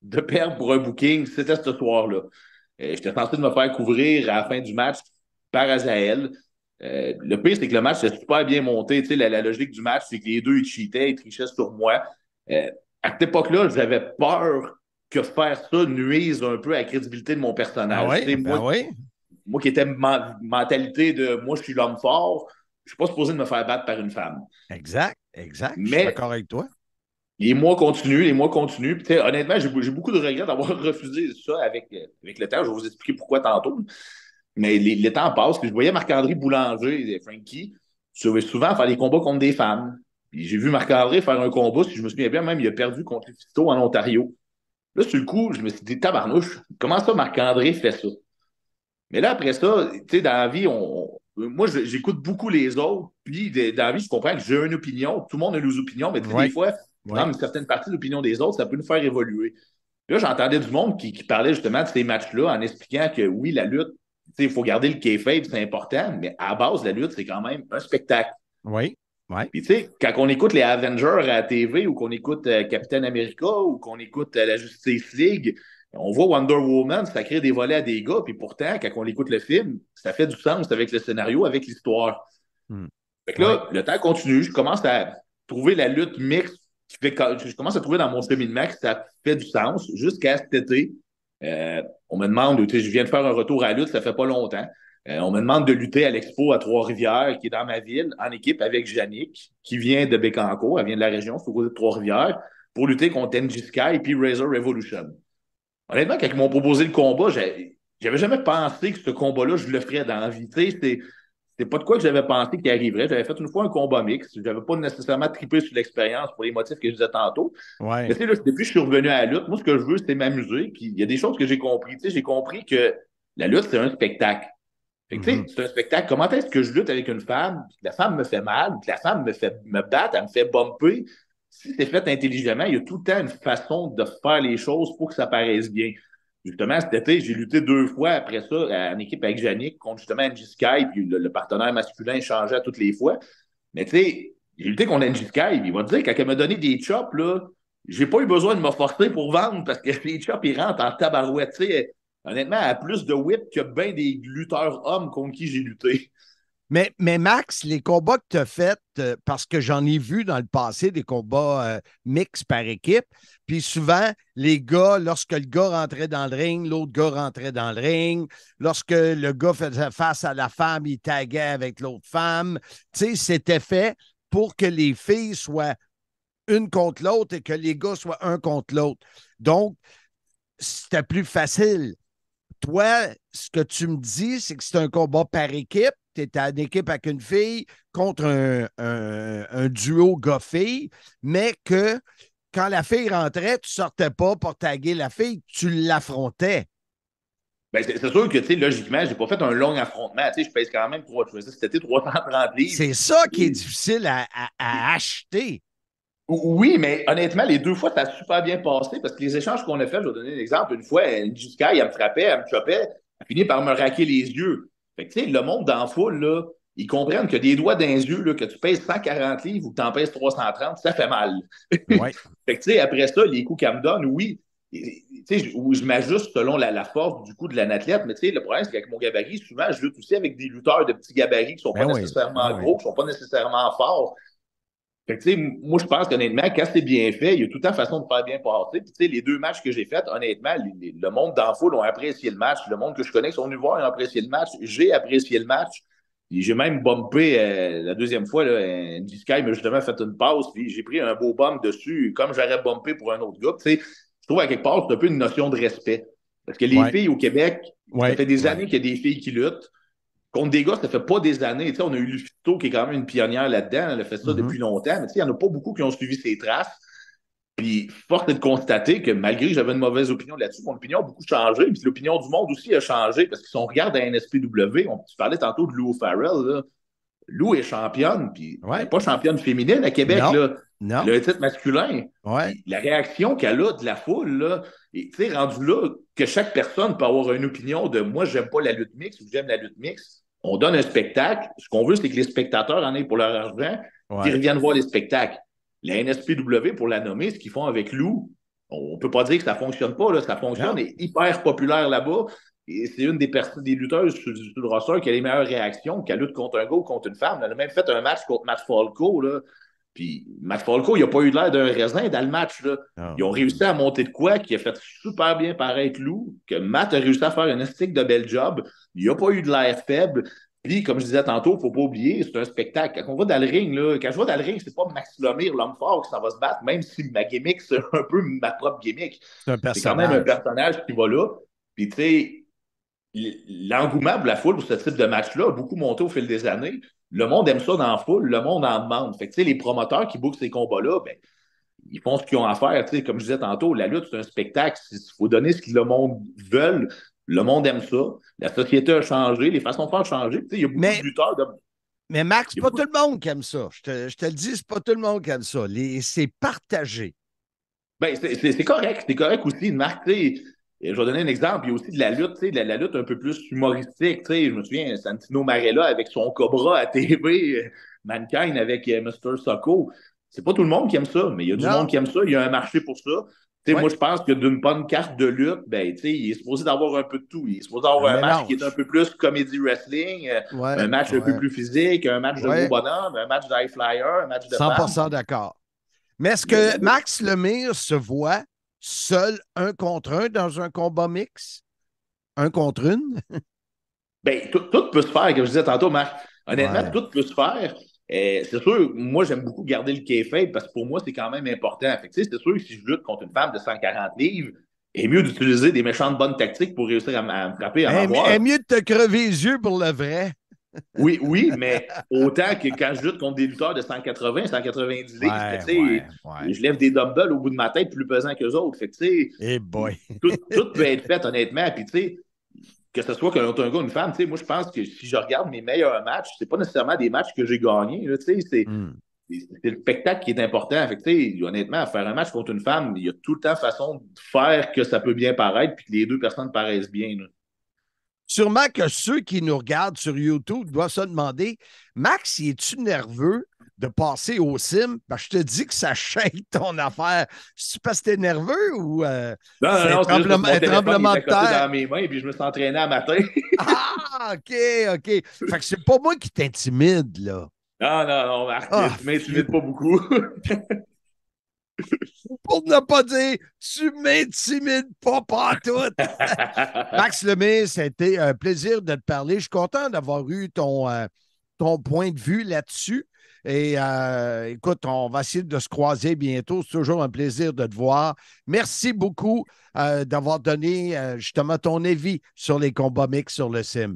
de perdre pour un booking, c'était ce soir-là. J'étais tenté de me faire couvrir à la fin du match par Azael. Le pire, c'est que le match s'est super bien monté. Tu sais, la logique du match, c'est que les deux, ils cheataient, ils trichaient sur moi. À cette époque-là, j'avais peur que faire ça nuise un peu à la crédibilité de mon personnage. Ah oui, Tu sais, ben oui. moi qui étais mentalité de moi, je suis l'homme fort, je ne suis pas supposé de me faire battre par une femme. Exact, exact. Je suis Mais d'accord avec toi. les mois continuent, les mois continuent. Puis, honnêtement, j'ai beaucoup de regrets d'avoir refusé ça avec le temps. Je vais vous expliquer pourquoi tantôt. Mais les temps passent. Puis je voyais Marc-André Boulanger et Frankie souvent faire des combats contre des femmes. Puis j'ai vu Marc-André faire un combat, si je me souviens bien, même il a perdu contre Fisto en Ontario. Là, sur le coup, je me suis dit, tabarnouche, comment ça Marc-André fait ça? Mais là, après ça, tu sais, dans la vie, moi, j'écoute beaucoup les autres. Puis dans la vie, je comprends que j'ai une opinion. Tout le monde a des opinions, mais tu sais, des fois, dans une certaine partie de l'opinion des autres, ça peut nous faire évoluer. Puis là, j'entendais du monde qui parlait justement de ces matchs-là en expliquant que oui, la lutte, il faut garder le kayfabe, c'est important, mais à la base, la lutte, c'est quand même un spectacle. Oui, oui. Puis, tu sais, quand on écoute les Avengers à la TV ou qu'on écoute Captain America ou qu'on écoute la Justice League, on voit Wonder Woman, ça crée des volets à des gars, puis pourtant, quand on écoute le film, ça fait du sens avec le scénario, avec l'histoire. Fait que là, le temps continue, je commence à trouver la lutte mixte, je commence à trouver dans mon cheminement que ça fait du sens jusqu'à cet été. On me demande, tu sais, je viens de faire un retour à la lutte, ça fait pas longtemps. On me demande de lutter à l'Expo à Trois-Rivières, qui est dans ma ville, en équipe avec Yannick, qui vient de Bécancour, elle vient de la région, c'est au côté de Trois-Rivières, pour lutter contre NG Sky et puis Razor Revolution. Honnêtement, quand ils m'ont proposé le combat, j'avais jamais pensé que ce combat-là, je le ferais dans la vie. Tu sais, c'est pas de quoi que j'avais pensé qu'il arriverait. J'avais fait une fois un combat mix. J'avais pas nécessairement trippé sur l'expérience pour les motifs que je disais tantôt. Ouais. Mais tu sais, là, depuis que je suis revenu à la lutte, moi, ce que je veux, c'est m'amuser. Puis il y a des choses que j'ai compris. Tu sais, j'ai compris que la lutte, c'est un spectacle. Fait que, tu sais, c'est un spectacle. Comment est-ce que je lutte avec une femme, puis que la femme me fait mal, puis que la femme me fait me battre, elle me fait bumper? Si c'est fait intelligemment, il y a tout le temps une façon de faire les choses pour que ça paraisse bien. Justement, cet été, j'ai lutté 2 fois après ça en équipe avec Yannick contre justement Angie Sky, puis le partenaire masculin changeait à toutes les fois. Mais tu sais, j'ai lutté contre Angie Sky, puis il va te dire, quand elle m'a donné des chops, là, j'ai pas eu besoin de me forcer pour vendre parce que les chops, ils rentrent en tabarouette. Tu sais, honnêtement, elle a plus de whip que bien des lutteurs hommes contre qui j'ai lutté. Mais Max, les combats que tu as faits, parce que j'en ai vu dans le passé des combats mix par équipe, puis souvent, les gars, lorsque le gars rentrait dans le ring, l'autre gars rentrait dans le ring. Lorsque le gars faisait face à la femme, il taguait avec l'autre femme. Tu sais, c'était fait pour que les filles soient une contre l'autre et que les gars soient un contre l'autre. Donc, c'était plus facile. Toi, ce que tu me dis, c'est que c'est un combat par équipe. Tu étais en équipe avec une fille contre un duo gars-fille, mais que quand la fille rentrait, tu ne sortais pas pour taguer la fille, tu l'affrontais. Ben, c'est sûr que, tu sais, logiquement, j'ai pas fait un long affrontement. Tu sais, je pèse quand même, cet été, 330 livres. C'est ça qui est difficile à acheter. Oui, mais honnêtement, les 2 fois, ça a super bien passé parce que les échanges qu'on a faits, je vais donner un exemple. Une fois, Sky, elle me frappait, elle me chopait, elle finit par me raquer les yeux. Fait que, tu sais, le monde dans la foule, là, ils comprennent que des doigts dans les yeux, là, que tu pèses 140 livres ou que tu en pèses 330, ça fait mal. Ouais. Fait que, tu sais, après ça, les coups qu'elle me donne, oui, tu sais, où je m'ajuste selon la force du coup de l'athlète, mais tu sais, le problème, c'est qu'avec mon gabarit, souvent, je lutte aussi avec des lutteurs de petits gabarits qui sont pas nécessairement gros, qui sont pas nécessairement forts. Fait que, tu sais, moi, je pense qu'honnêtement, quand c'est bien fait, il y a tout le temps façon de faire bien passer. Puis, tu sais, les 2 matchs que j'ai faits, honnêtement, le monde dans la foule ont apprécié le match. Le monde que je connais qui sont venus voir, ils ont apprécié le match. J'ai apprécié le match. Puis j'ai même bumpé la deuxième fois. Là, Andy Sky m'a justement fait une passe. Puis j'ai pris un beau bump dessus, comme j'aurais bumpé pour un autre gars. Tu sais, je trouve à quelque part, c'est un peu une notion de respect. Parce que les filles au Québec, ça fait des années qu'il y a des filles qui luttent. Contre des gars, ça fait pas des années. Tu sais, on a eu Lufito qui est quand même une pionnière là-dedans. Elle a fait ça depuis longtemps. Mais tu sais, il n'y en a pas beaucoup qui ont suivi ses traces. Puis, force est de constater que malgré que j'avais une mauvaise opinion là-dessus, mon opinion a beaucoup changé. Puis l'opinion du monde aussi a changé. Parce que si on regarde à NSPW, tu parlais tantôt de Lou Farrell, là. Lou est championne, puis elle n'est pas championne féminine à Québec, non, là. Non. Elle a un titre masculin. Ouais. La réaction qu'elle a de la foule, là, tu sais, rendu là, que chaque personne peut avoir une opinion de moi, j'aime pas la lutte mixte ou j'aime la lutte mixte. On donne un spectacle. Ce qu'on veut, c'est que les spectateurs en aient pour leur argent, qu'ils reviennent voir les spectacles. La NSPW, pour la nommer, ce qu'ils font avec Lou, on ne peut pas dire que ça ne fonctionne pas. Là, ça fonctionne, elle est hyper populaire là-bas. Et c'est une des lutteuses sur le roster qui a les meilleures réactions, qui a lutte contre un gars ou contre une femme. Elle a même fait un match contre Matt Falco. Là. Puis Matt Falco, il n'a pas eu l'air d'un raisin dans le match. Là. Ils ont réussi à monter de quoi, qui a fait super bien paraître Lou, que Matt a réussi à faire un esthétique de bel job. Il n'a pas eu de l'air faible. Puis, comme je disais tantôt, il ne faut pas oublier, c'est un spectacle. Quand on va dans le ring, là, quand je vais dans le ring, c'est pas Max Lemire, l'homme fort, qui s'en va se battre, même si ma gimmick, c'est un peu ma propre gimmick. C'est quand même un personnage qui va là. Puis, tu sais, l'engouement de la foule pour ce type de match-là a beaucoup monté au fil des années. Le monde aime ça dans la foule, le monde en demande. Fait que, tu sais, les promoteurs qui bookent ces combats-là, ben, ils font ce qu'ils ont à faire. Tu sais, comme je disais tantôt, la lutte, c'est un spectacle. Il faut donner ce que le monde veut. Le monde aime ça. La société a changé. Les façons de faire ont changé. Tu sais, il y a beaucoup de lutteurs. Mais Max, c'est pas tout le monde qui aime ça. Je te le dis, c'est pas tout le monde qui aime ça. C'est partagé. Ben, c'est correct. C'est correct aussi, Marc. Tu sais, je vais donner un exemple. Il y a aussi de la lutte, tu sais, la lutte un peu plus humoristique. Tu sais, je me souviens, Santino Marella avec son Cobra à TV, Mankind avec Mr. Socko. C'est pas tout le monde qui aime ça, mais il y a du monde qui aime ça. Il y a un marché pour ça. Tu sais, moi, je pense que d'une bonne carte de lutte, ben, tu sais, il est supposé d'avoir un peu de tout. Il est supposé avoir un match qui est un peu plus comédie wrestling, un match un peu plus physique, un match de gros bonhomme, un match d'high flyer, un match de 100% d'accord. Mais est-ce que Max Lemire se voit seul un contre un dans un combat mix? Un contre une? Ben, tout peut se faire, comme je disais tantôt, Marc. Honnêtement, tout peut se faire. C'est sûr, moi, j'aime beaucoup garder le kayfabe parce que pour moi, c'est quand même important. Fait que, c'est sûr que si je lutte contre une femme de 140 livres, il est mieux d'utiliser des méchantes bonnes tactiques pour réussir à me frapper, à m'avoir. Il est mieux de te crever les yeux pour le vrai. Oui, mais autant que quand je lutte contre des lutteurs de 180, 190 livres, je lève des dumbbells au bout de ma tête plus pesants qu'eux autres. Fait que, tu sais, tout peut être fait, honnêtement. Puis, tu sais, que ce soit contre un gars ou une femme, moi, je pense que si je regarde mes meilleurs matchs, c'est pas nécessairement des matchs que j'ai gagnés. C'est le spectacle qui est important. Fait que, honnêtement, faire un match contre une femme, il y a tout le temps façon de faire que ça peut bien paraître puis que les deux personnes paraissent bien. Là. Sûrement que ceux qui nous regardent sur YouTube doivent se demander, Max, es-tu nerveux de passer au sim? Ben, je te dis que ça shake ton affaire. C'est parce que t'es nerveux ou non, c'est tremblement de terre? Dans mes mains et puis je me suis entraîné à matin. OK. Fait que c'est pas moi qui t'intimide, là. Non, Marc, tu m'intimides pas beaucoup. Pour ne pas dire, tu m'intimides pas partout. Max Lemire, c'était un plaisir de te parler. Je suis content d'avoir eu ton point de vue là-dessus. Et écoute, on va essayer de se croiser bientôt. C'est toujours un plaisir de te voir. Merci beaucoup d'avoir donné justement ton avis sur les combats mix sur le sim.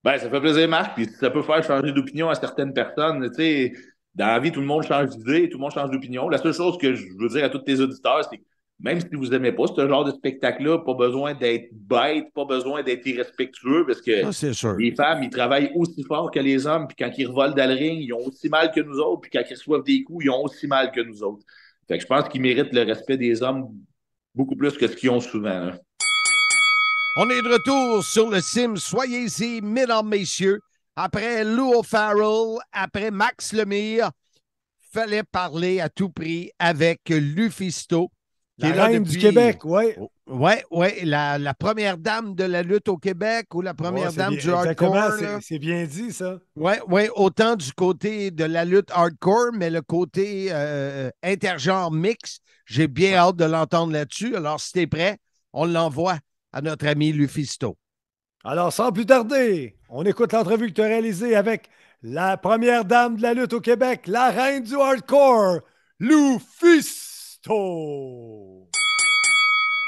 Ben, ça fait plaisir, Marc. Puis ça peut faire changer d'opinion à certaines personnes. Tu sais, dans la vie, tout le monde change d'idée, tout le monde change d'opinion. La seule chose que je veux dire à tous tes auditeurs, c'est que même si vous n'aimez pas ce genre de spectacle-là, pas besoin d'être bête, pas besoin d'être irrespectueux, parce que les femmes, ils travaillent aussi fort que les hommes, puis quand ils revolent dans le ring, ils ont aussi mal que nous autres, puis quand ils reçoivent des coups, ils ont aussi mal que nous autres. Fait que je pense qu'ils méritent le respect des hommes beaucoup plus que ce qu'ils ont souvent. Hein. On est de retour sur le sim. Soyez-y, mesdames, messieurs. Après Lou Farrell, après Max Lemire, fallait parler à tout prix avec Lufisto. La reine du Québec, oui. Ouais, la première dame de la lutte au Québec ou la Ouais, première c'est dame bien, du exactement, hardcore, là. c'est bien dit, ça. Ouais, autant du côté de la lutte hardcore, mais le côté intergenre mix, j'ai bien Ouais. hâte de l'entendre là-dessus. Alors, si t'es prêt, on l'envoie à notre ami Lufisto. Alors, sans plus tarder, on écoute l'entrevue que tu as réalisée avec la première dame de la lutte au Québec, la reine du hardcore, Lou Fisto.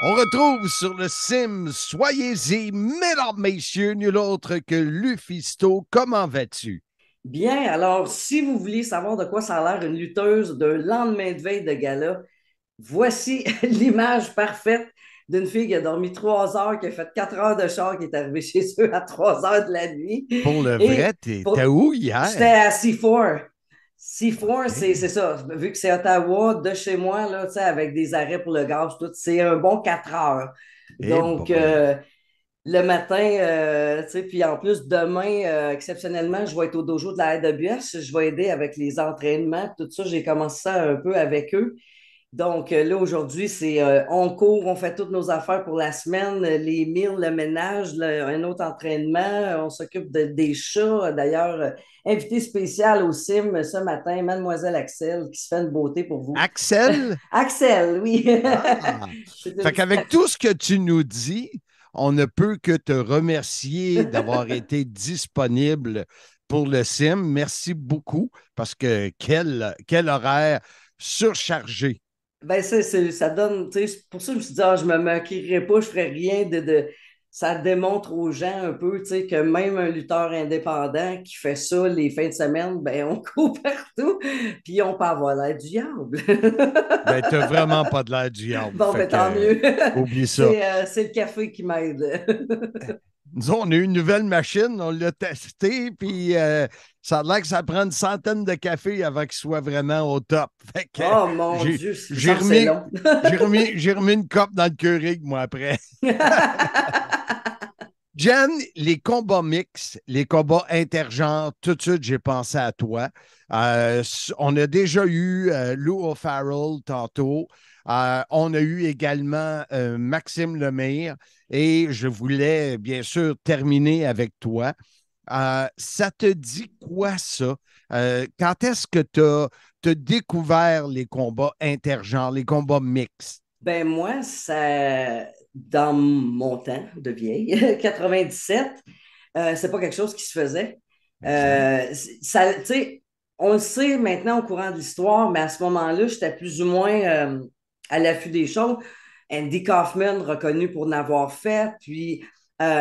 On retrouve sur le sim, soyez-y, mesdames, messieurs, nul autre que Lufisto. Comment vas-tu? Bien, alors, si vous voulez savoir de quoi ça a l'air une lutteuse d'un lendemain de veille de gala, voici l'image parfaite d'une fille qui a dormi 3 heures, qui a fait 4 heures de char, qui est arrivée chez eux à 3 heures de la nuit. Pour le vrai, Et t'es où j'étais hier? à C4. C4, c'est OK. ça. Vu que c'est Ottawa, de chez moi, là, avec des arrêts pour le gaz, tout, c'est un bon 4 heures. Eh Donc, boy. le matin, puis en plus, demain, exceptionnellement, je vais être au dojo de la RWS. Je vais aider avec les entraînements, tout ça. J'ai commencé ça un peu avec eux. Donc là, aujourd'hui, c'est on court, on fait toutes nos affaires pour la semaine, les meals, le ménage, un autre entraînement. On s'occupe des chats. D'ailleurs, invité spécial au CIM ce matin, Mademoiselle Axel, qui se fait une beauté pour vous. Axel? Axel, oui. Ah! C'est une Fait petite qu'avec tout ce que tu nous dis, on ne peut que te remercier d'avoir été disponible pour le sim. Merci beaucoup parce que quel horaire surchargé. Ben, ça donne, tu sais, c'est pour ça que je me suis dit, je me maquillerai pas, je ferai rien ça démontre aux gens un peu, tu sais, que même un lutteur indépendant qui fait ça les fins de semaine, ben, on court partout, puis on peut avoir l'air du diable. Ben, t'as vraiment pas de l'air du diable. Bon, Fait ben, tant que, mieux. oublie ça. C'est le café qui m'aide. Nous, on a eu une nouvelle machine, on l'a testé, puis ça a l'air que ça prend une centaine de cafés avant qu'il soit vraiment au top. Fait que Oh, mon j'ai Dieu, il me j'ai semble que c'est remis, long. j'ai remis une cope dans le Keurig, moi, après. Jen, les combats mixtes, les combats intergenres, tout de suite, j'ai pensé à toi. On a déjà eu Lou O'Farrell tantôt. On a eu également Maxime Lemire et je voulais bien sûr terminer avec toi. Ça te dit quoi ça? Quand est-ce que tu as découvert les combats intergenres, les combats mixtes? Ben moi, dans mon temps de vieille, 97, c'est pas quelque chose qui se faisait. Exact. Tu sais, on le sait maintenant au courant de l'histoire, mais à ce moment-là, j'étais plus ou moins à l'affût des choses. Andy Kaufman, reconnu pour n'avoir fait,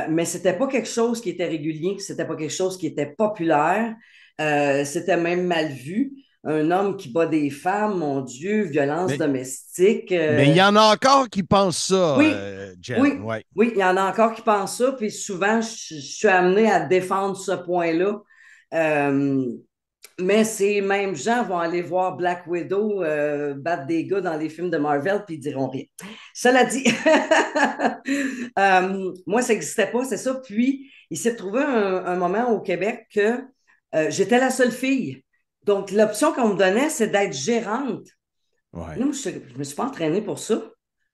mais c'était pas quelque chose qui était régulier, c'était pas quelque chose qui était populaire, c'était même mal vu. Un homme qui bat des femmes, mon Dieu, violence Mais, domestique. mais il y en a encore qui pensent ça, Oui, Jen. oui, Ouais. oui, il y en a encore qui pensent ça, puis souvent, je suis amenée à défendre ce point-là. Euh, mais ces mêmes gens vont aller voir Black Widow battre des gars dans les films de Marvel, puis ils diront rien. Cela dit, moi, ça n'existait pas, c'est ça. Puis, il s'est trouvé un moment au Québec que j'étais la seule fille. Donc, l'option qu'on me donnait, c'est d'être gérante. Ouais. Non, je ne me suis pas entraînée pour ça.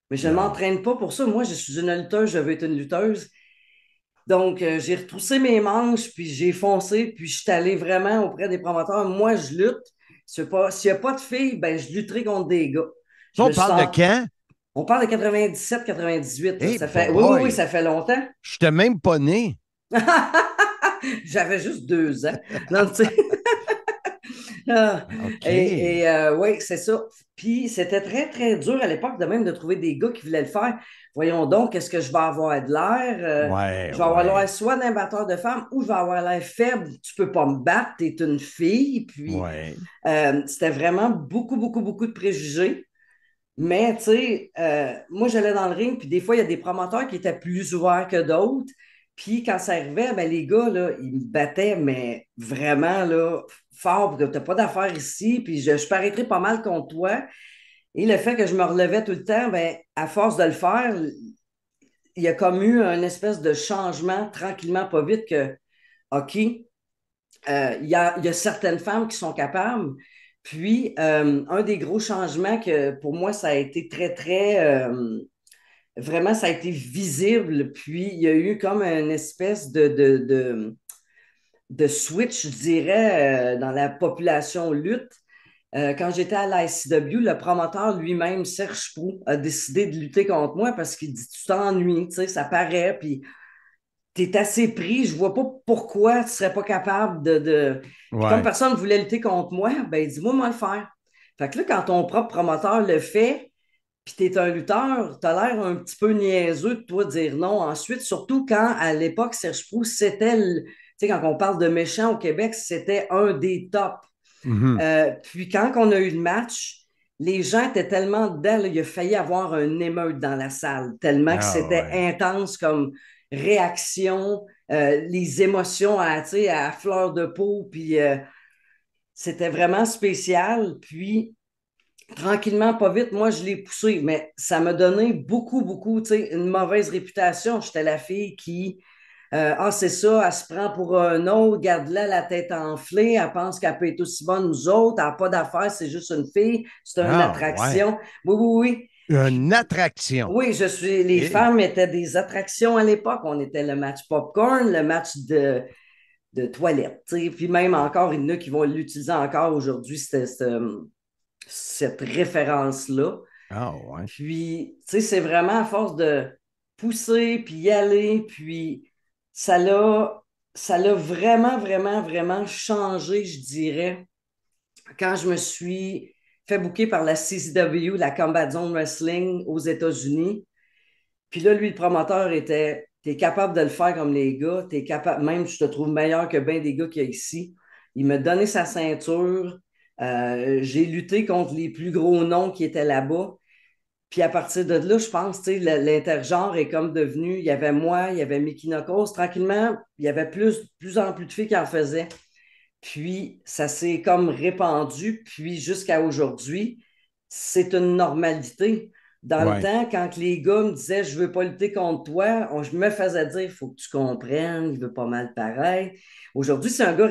Mais je ne Non. m'entraîne pas pour ça. Moi, je suis une lutteuse, je veux être une lutteuse. Donc, j'ai retroussé mes manches, puis j'ai foncé, puis je suis allée vraiment auprès des promoteurs. Moi, je lutte. S'il n'y a pas de filles, ben, je lutterai contre des gars. Je me On suis parle de senti... quand? On parle de 97-98. Hey Ça fait... Oui, oui, oui, boy! ça fait longtemps. Je n'étais même pas né. J'avais juste 2 ans. Donc, tu sais... Ah, OK. oui, c'est ça. Puis c'était très, très dur à l'époque de même de trouver des gars qui voulaient le faire. Voyons donc, est-ce que je vais avoir de l'air? Ouais, Je vais avoir l'air ouais, soit d'un batteur de femmes ou je vais avoir l'air faible. Tu peux pas me battre, tu es une fille. Puis ouais. c'était vraiment beaucoup, beaucoup, beaucoup de préjugés. Mais tu sais, moi j'allais dans le ring, puis des fois, il y a des promoteurs qui étaient plus ouverts que d'autres. Puis quand ça arrivait, ben, les gars, là, ils me battaient, mais vraiment là, fort, tu n'as pas d'affaires ici, puis je paraîtrais pas mal contre toi. Et le fait que je me relevais tout le temps, ben, à force de le faire, il y a comme eu un espèce de changement tranquillement, pas vite, que, OK, il y a certaines femmes qui sont capables. Puis, un des gros changements que pour moi, ça a été très, très vraiment, ça a été visible. Puis, il y a eu comme une espèce de switch, je dirais, dans la population lutte. Quand j'étais à l'ICW, le promoteur lui-même, Serge Proulx, a décidé de lutter contre moi parce qu'il dit, tu t'ennuies, tu sais, ça paraît, puis t'es assez pris, je vois pas pourquoi tu serais pas capable de... Puis comme Ouais. personne ne voulait lutter contre moi, ben dis-moi moi le faire. Fait que là, quand ton propre promoteur le fait, puis t'es un lutteur, t'as l'air un petit peu niaiseux de toi dire non ensuite, surtout quand, à l'époque, Serge Proulx, c'était, tu sais, quand on parle de méchant au Québec, c'était un des tops. Mhm. Puis quand on a eu le match, les gens étaient tellement dedans, là, il a failli avoir un émeute dans la salle, tellement que Ah c'était ouais. intense comme réaction, les émotions à fleur de peau, puis c'était vraiment spécial. Puis tranquillement, pas vite, moi je l'ai poussé, mais ça m'a donné beaucoup, beaucoup, une mauvaise réputation. J'étais la fille qui c'est ça, elle se prend pour un autre, garde-la la tête enflée, elle pense qu'elle peut être aussi bonne que nous autres, elle n'a pas d'affaires, c'est juste une fille, c'est une Ah ouais. attraction. Oui, oui, oui. Une attraction. Oui, les Et... femmes étaient des attractions à l'époque. On était le match popcorn, le match de toilette. T'sais. Puis même encore, il y en a qui vont l'utiliser encore aujourd'hui, cette référence-là. Ah ouais. Puis, tu sais, c'est vraiment à force de pousser, puis y aller, puis ça l'a, ça l'a vraiment, vraiment, vraiment changé, je dirais, quand je me suis fait booker par la CCW, la Combat Zone Wrestling aux États-Unis. Puis là, lui, le promoteur était, t'es capable de le faire comme les gars, t'es capable, même je te trouve meilleur que bien des gars qu'il y a ici. Il m'a donné sa ceinture. J'ai lutté contre les plus gros noms qui étaient là-bas. Puis à partir de là, je pense, tu sais, l'intergenre est comme devenu, il y avait moi, il y avait Mickey Knuckles, tranquillement, il y avait plus en plus de filles qui en faisaient. Puis ça s'est comme répandu, puis jusqu'à aujourd'hui, c'est une normalité. Dans le Ouais. temps, quand les gars me disaient je veux pas lutter contre toi, je me faisais dire il faut que tu comprennes, il veut pas mal pareil. Aujourd'hui, si un gars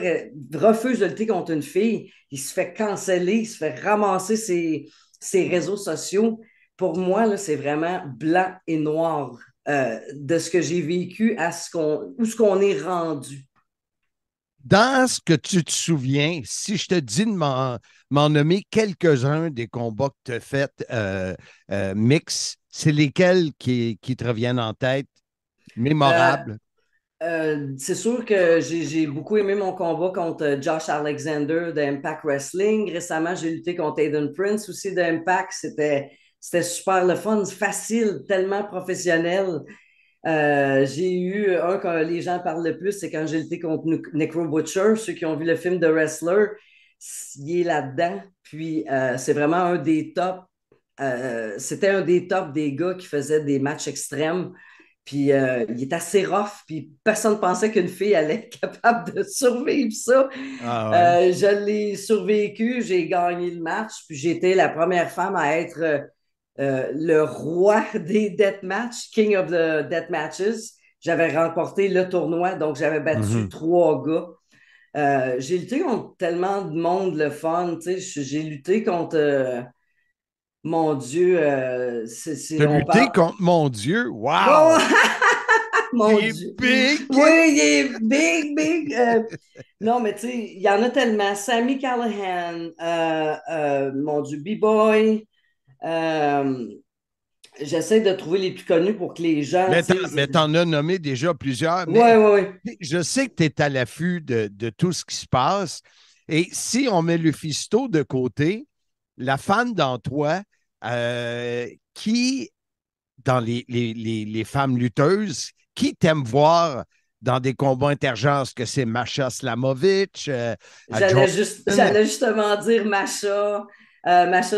refuse de lutter contre une fille, il se fait canceller, il se fait ramasser ses réseaux sociaux. Pour moi, là, c'est vraiment blanc et noir de ce que j'ai vécu à où ce qu'on est rendu. Dans ce que tu te souviens, si je te dis de m'en nommer quelques-uns des combats que tu as faits mix, c'est lesquels qui te reviennent en tête, Euh, mémorables? c'est sûr que j'ai beaucoup aimé mon combat contre Josh Alexander de Impact Wrestling. Récemment, j'ai lutté contre Aiden Prince aussi de Impact. C'était super le fun, facile, tellement professionnel. J'ai eu un que les gens parlent le plus, c'est quand j'ai lutté contre Necro Butcher. Ceux qui ont vu le film de Wrestler, il est là-dedans. Puis c'est vraiment un des tops. C'était un des tops des gars qui faisaient des matchs extrêmes. Puis il est assez rough, puis personne ne pensait qu'une fille allait être capable de survivre ça. Ah ouais. Je l'ai survécu, j'ai gagné le match, puis j'étais la première femme à être le roi des deathmatchs, King of the Deathmatches. J'avais remporté le tournoi, donc j'avais battu Mhm. 3 gars. J'ai lutté contre tellement de monde le fun, tu sais, j'ai lutté contre, mon Dieu, Tu as on lutté parle... contre mon Dieu? Oh, Wow! mon Il est Dieu. big! Oui, il est big, big. Non, mais tu sais, il y en a tellement. Sammy Callahan, mon Dieu, B-Boy. Euh, J'essaie de trouver les plus connus pour que les gens, tu Mais sais. t'en as nommé déjà plusieurs, Oui, mais oui, oui. je sais que tu es à l'affût de tout ce qui se passe. Et si on met le Lufisto de côté, la fan dans toi, qui, dans les femmes lutteuses, qui t'aime voir dans des combats intergenres? Est-ce que c'est Masha Slamovich, à Jordan? J'allais justement dire Masha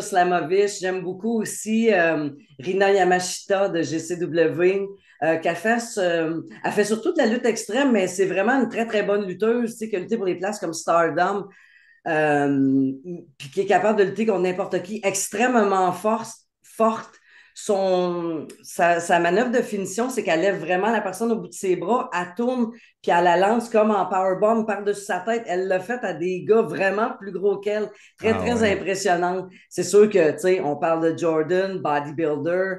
Slamovich. J'aime beaucoup aussi Rina Yamashita de GCW. Elle fait surtout de la lutte extrême, mais c'est vraiment une très, très bonne lutteuse, tu sais, qui a lutté pour les places comme Stardom, puis qui est capable de lutter contre n'importe qui, extrêmement forte. Sa manœuvre de finition, c'est qu'elle lève vraiment la personne au bout de ses bras, elle tourne, puis elle la lance comme en powerbomb par-dessus sa tête. Elle l'a fait à des gars vraiment plus gros qu'elle. Très, Ah très ouais. impressionnante. C'est sûr que, tu sais, on parle de Jordan, bodybuilder.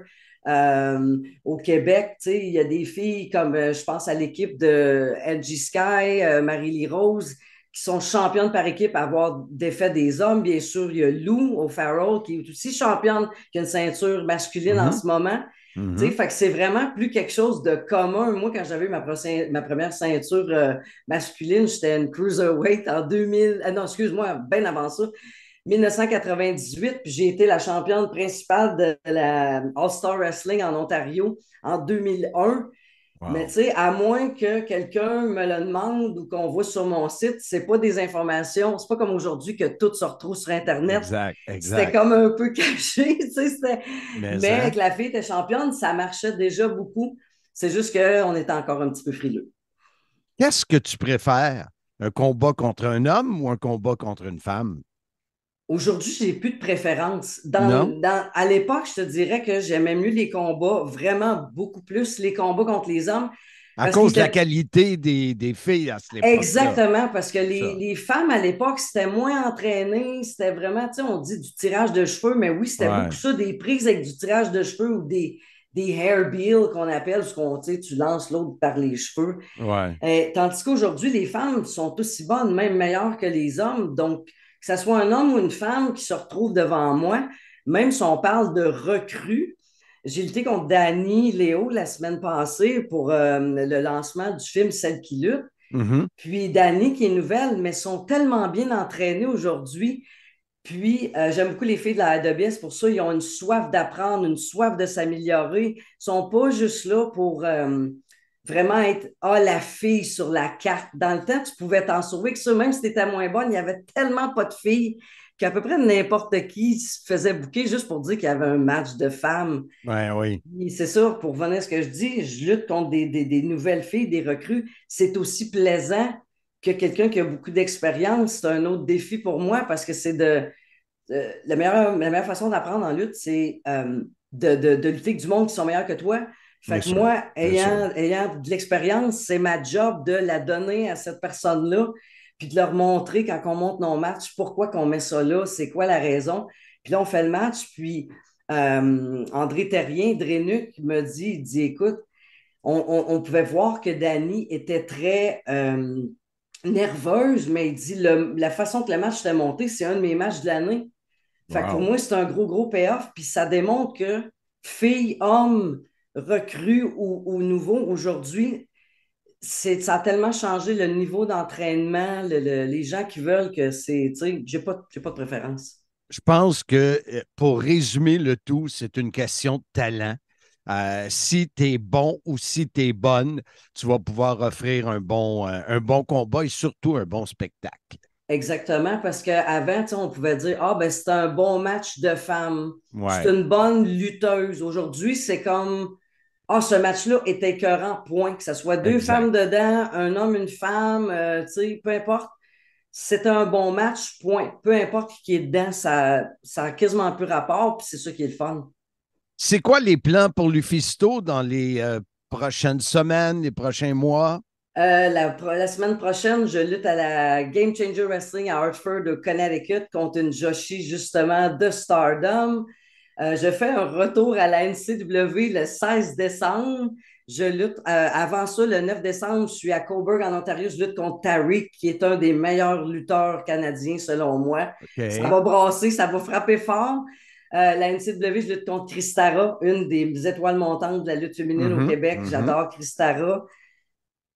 Au Québec, tu sais, il y a des filles comme, je pense à l'équipe de LG Sky, Marie-Lie Rose, qui sont championnes par équipe à avoir défait des hommes. Bien sûr, il y a Lou O'Farrell, qui est aussi championne, qui a une ceinture masculine en ce moment. Tu sais, fait que c'est vraiment plus quelque chose de commun. Moi, quand j'avais ma première ceinture masculine, j'étais une cruiserweight en 2000. Non, excuse-moi, bien avant ça. 1998, puis j'ai été la championne principale de la All-Star Wrestling en Ontario en 2001. Wow. Mais tu sais, à moins que quelqu'un me le demande ou qu'on voit sur mon site, c'est pas des informations, c'est pas comme aujourd'hui que tout se retrouve sur Internet. Exact. C'était comme un peu caché, tu sais. Mais que la fille était championne, ça marchait déjà beaucoup. C'est juste qu'on était encore un petit peu frileux. Qu'est-ce que tu préfères? Un combat contre un homme ou un combat contre une femme? Aujourd'hui, j'ai plus de préférence. À l'époque, je te dirais que j'aimais mieux les combats, vraiment beaucoup plus les combats contre les hommes. À cause de la qualité des filles à cette époque. Exactement, parce que les femmes à l'époque, c'était moins entraîné, c'était vraiment, tu sais, on dit du tirage de cheveux, mais oui, c'était beaucoup ça, des prises avec du tirage de cheveux ou des hair bills qu'on appelle, parce qu'on, tu lances l'autre par les cheveux. Tandis qu'aujourd'hui, les femmes sont aussi bonnes, même meilleures que les hommes. Donc, que ce soit un homme ou une femme qui se retrouve devant moi, même si on parle de recrues, j'ai lutté contre Dani Léo la semaine passée pour le lancement du film Celle qui lutte. Puis Dani, qui est nouvelle, mais sont tellement bien entraînées aujourd'hui. Puis j'aime beaucoup les filles de la AWS, pour ça, ils ont une soif d'apprendre, une soif de s'améliorer. Ils ne sont pas juste là pour vraiment être la fille sur la carte. Dans le temps, tu pouvais t'en sauver que ça, même si tu étais moins bonne, il n'y avait tellement pas de filles qu'à peu près n'importe qui se faisait booker juste pour dire qu'il y avait un match de femmes. Oui. Et c'est ça, pour revenir à ce que je dis, je lutte contre des nouvelles filles, des recrues. C'est aussi plaisant que quelqu'un qui a beaucoup d'expérience. C'est un autre défi pour moi parce que c'est la meilleure façon d'apprendre en lutte, c'est de lutter avec du monde qui sont meilleurs que toi. Fait que moi, ayant de l'expérience, c'est ma job de la donner à cette personne-là, puis de leur montrer quand on monte nos matchs, pourquoi qu'on met ça là, c'est quoi la raison. Puis là, on fait le match, puis André Terrien, Drénuc, me dit, écoute, on pouvait voir que Dani était très nerveuse, mais il dit, la façon que le match s'était monté, c'est un de mes matchs de l'année. Fait que pour moi, c'est un gros payoff, puis ça démontre que filles, hommes, recrues ou nouveaux, aujourd'hui, ça a tellement changé le niveau d'entraînement, les gens qui veulent que c'est, tu sais, j'ai pas de préférence. Je pense que pour résumer le tout, c'est une question de talent. Si tu es bon ou si tu es bonne, tu vas pouvoir offrir un bon combat et surtout un bon spectacle. Exactement, parce qu'avant, on pouvait dire c'est un bon match de femmes, c'est une bonne lutteuse. Aujourd'hui, c'est comme ce match-là est écœurant, point. Que ce soit deux femmes dedans, un homme, une femme, peu importe. C'est un bon match, point. Peu importe qui est dedans, ça a quasiment plus rapport, puis c'est ça qui est le fun. C'est quoi les plans pour Lufisto dans les prochaines semaines, les prochains mois? La semaine prochaine, je lutte à la Game Changer Wrestling à Hartford, au Connecticut, contre une Joshi, justement, de Stardom. Je fais un retour à la NCW le 16 décembre. Je lutte, avant ça, le 9 décembre, je suis à Cobourg, en Ontario. Je lutte contre Tariq, qui est un des meilleurs lutteurs canadiens, selon moi. Okay. Ça va brasser, ça va frapper fort. La NCW, je lutte contre Christara, une des étoiles montantes de la lutte féminine au Québec. J'adore Christara.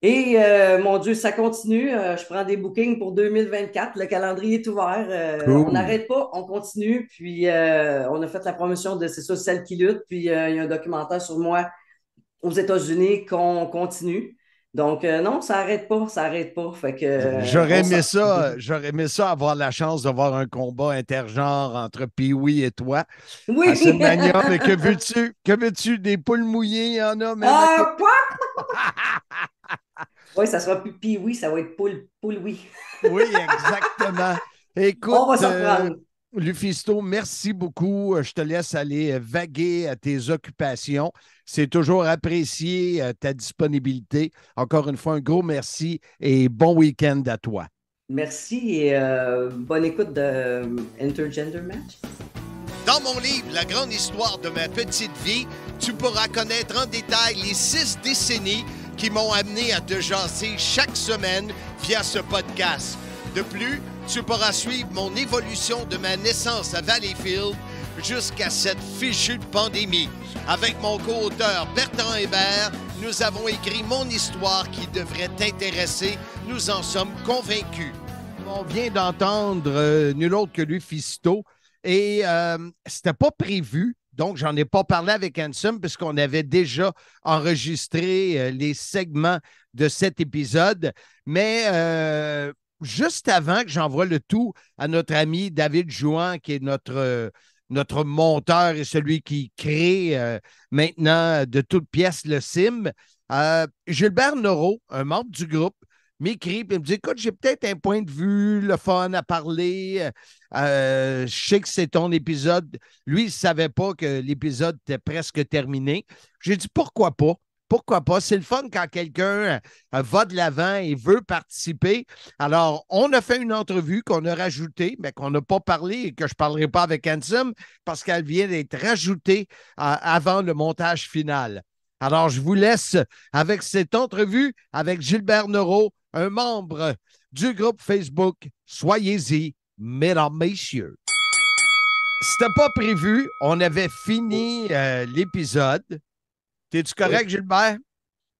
Et mon Dieu, ça continue. Je prends des bookings pour 2024. Le calendrier est ouvert. Cool. On n'arrête pas, on continue. Puis on a fait la promotion de C'est ça, Celle qui lutte. Puis il y a un documentaire sur moi aux États-Unis qu'on continue. Donc non, ça n'arrête pas. Fait que j'aurais aimé ça avoir la chance de voir un combat intergenre entre Pee-Wee et toi. Oui. À Mania, mais que veux-tu? Des poules mouillées, il y en a, mais. Oui, ça sera plus Pee-Wee, ça va être poule oui. Oui, exactement. Écoute, on va s'en prendre. Lufisto, merci beaucoup. Je te laisse aller vaguer à tes occupations. C'est toujours apprécié ta disponibilité. Encore une fois, un gros merci et bon week-end à toi. Merci et bonne écoute de Intergender Match. Dans mon livre, La grande histoire de ma petite vie, tu pourras connaître en détail les 6 décennies qui m'ont amené à te jaser chaque semaine via ce podcast. De plus, tu pourras suivre mon évolution de ma naissance à Valleyfield jusqu'à cette fichue pandémie. Avec mon co-auteur Bertrand Hébert, nous avons écrit mon histoire qui devrait t'intéresser. Nous en sommes convaincus. On vient d'entendre nul autre que lui, Fisto, et c'était pas prévu. Donc, j'en ai pas parlé avec Handsome puisqu'on avait déjà enregistré les segments de cet épisode. Mais juste avant que j'envoie le tout à notre ami David Jouan, qui est notre monteur et celui qui crée maintenant de toutes pièces le sim, Gilbert Noro, un membre du groupe, m'écrit et me dit: écoute, j'ai peut-être un point de vue, le fun à parler. Je sais que c'est ton épisode. Lui, il ne savait pas que l'épisode était presque terminé. J'ai dit: pourquoi pas? Pourquoi pas? C'est le fun quand quelqu'un va de l'avant et veut participer. Alors, on a fait une entrevue qu'on a rajoutée, mais qu'on n'a pas parlé et que je ne parlerai pas avec Handsome parce qu'elle vient d'être rajoutée avant le montage final. Alors, je vous laisse avec cette entrevue avec Gilbert Noro, un membre du groupe Facebook. Soyez-y, mesdames, messieurs. C'était pas prévu. On avait fini l'épisode. T'es-tu correct, oui, Gilbert?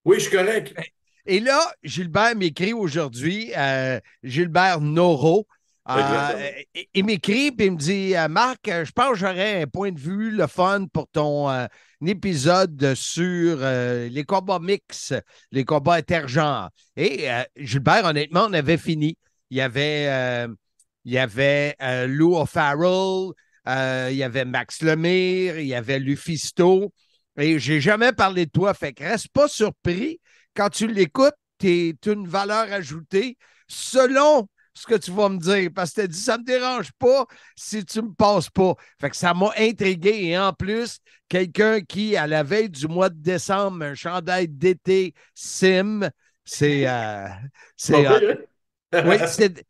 Oui, je suis correct. Et là, Gilbert m'écrit aujourd'hui, Gilbert Noro, il m'écrit et il me dit: Marc, je pense que j'aurais un point de vue, le fun pour ton épisode sur les combats mixtes, les combats intergenres. Et Gilbert, honnêtement, on avait fini. Il y avait Lou O'Farrell, il y avait Max Lemire, il y avait Lufisto. Et j'ai jamais parlé de toi. Fait que reste pas surpris. Quand tu l'écoutes, tu es une valeur ajoutée selon ce que tu vas me dire. Parce que tu as dit: ça me dérange pas si tu me passes pas. Fait que ça m'a intrigué. Et en plus, quelqu'un qui, à la veille du mois de décembre, un chandail d'été Sim, c'est oui,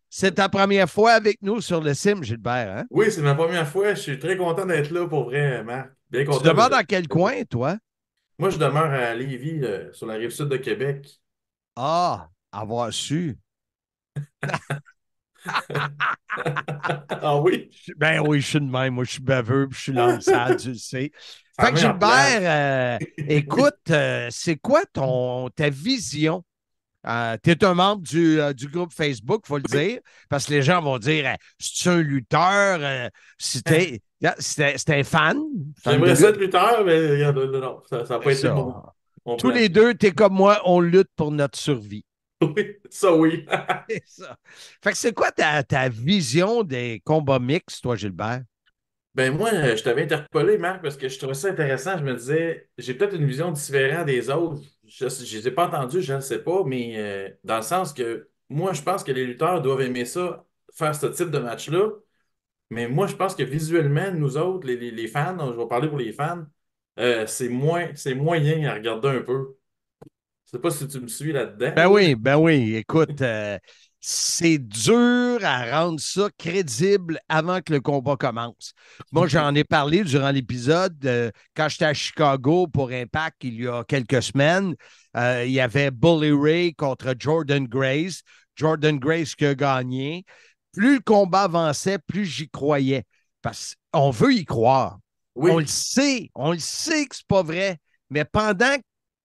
c'est ta première fois avec nous sur le Sim, Gilbert. Hein? Oui, c'est ma première fois. Je suis très content d'être là pour vrai, Marc. Bien content. Tu demeures dans quel coin, toi? Moi, je demeure à Lévis, sur la rive sud de Québec. Ah, avoir su. Ah oui? Ben oui, je suis de même. Moi, je suis baveux, puis je suis langue sale, tu le sais. Fait que Gilbert, écoute, c'est quoi ta vision? Tu es un membre du groupe Facebook, il faut le dire, parce que les gens vont dire: c'est un lutteur, c'était un fan. J'aimerais ça être lutteur, mais non, ça n'a pas été mon Tous plan. les deux, tu es comme moi, on lutte pour notre survie. Oui, ça oui. C'est ça. Fait que c'est quoi ta vision des combats mixtes, toi, Gilbert? Ben moi, je t'avais interpellé, Marc, parce que je trouvais ça intéressant. Je me disais, j'ai peut-être une vision différente des autres. Je ne les ai pas entendus, je ne sais pas, mais dans le sens que moi, je pense que les lutteurs doivent aimer ça, faire ce type de match-là. Mais moi, je pense que visuellement, nous autres, les fans, je vais parler pour les fans, c'est moyen à regarder un peu. Je sais pas si tu me suis là-dedans. Ben oui. Écoute, c'est dur à rendre ça crédible avant que le combat commence. Moi, j'en ai parlé durant l'épisode quand j'étais à Chicago pour Impact il y a quelques semaines. Il y avait Bully Ray contre Jordan Grace. Jordan Grace qui a gagné. Plus le combat avançait, plus j'y croyais. Parce qu'on veut y croire. Oui. On le sait que c'est pas vrai. Mais pendant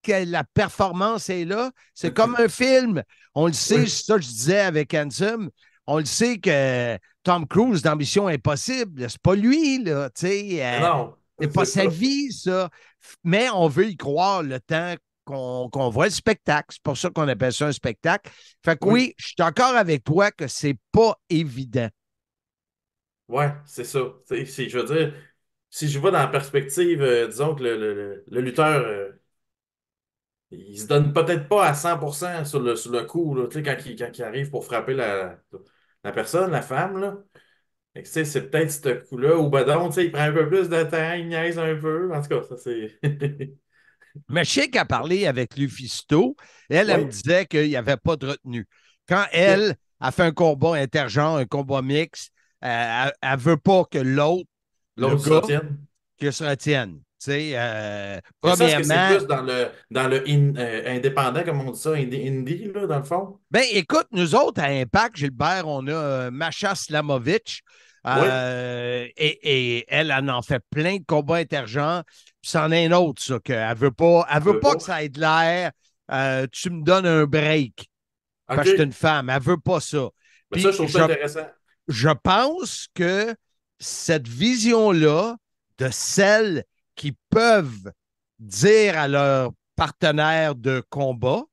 que la performance est là, c'est comme un film. On le sait, oui. C'est ça que je disais avec Handsome. On le sait que Tom Cruise dans Mission Impossible, c'est pas lui, là, tu sais. Non. C'est pas sa vie, ça. Mais on veut y croire le temps qu'on voit le spectacle. C'est pour ça qu'on appelle ça un spectacle. Fait que oui, je suis d'accord avec toi que c'est pas évident. Ouais, c'est ça. Je veux dire, si je vois dans la perspective, disons que le lutteur, il se donne peut-être pas à 100% sur le coup, là, quand il arrive pour frapper la personne, la femme, là. C'est peut-être ce coup-là, ou ben donc, il prend un peu plus de temps, il niaise un peu. En tout cas, ça c'est. Mais je sais qu'à parler avec Lufisto, elle me disait qu'il n'y avait pas de retenue. Quand elle a fait un combat intergenre, un combat mixte, elle ne veut pas que l'autre le L'autre se gars retienne. qui se retienne. Tu sais, Mais ça, est-ce que c'est premièrement, plus dans le indépendant, comme on dit ça, indie, là, dans le fond? ben écoute, nous autres, à Impact, Gilbert, on a Masha Slamovich. Oui. Et elle en fait plein de combats intergenres. Puis c'en est un autre, ça, qu'elle veut pas que ça ait de l'air. Tu me donnes un break. Parce que je suis OK. une femme. Elle veut pas ça. Mais ça, Puis je trouve ça intéressant. je pense que cette vision-là de celles qui peuvent dire à leur partenaire de combat,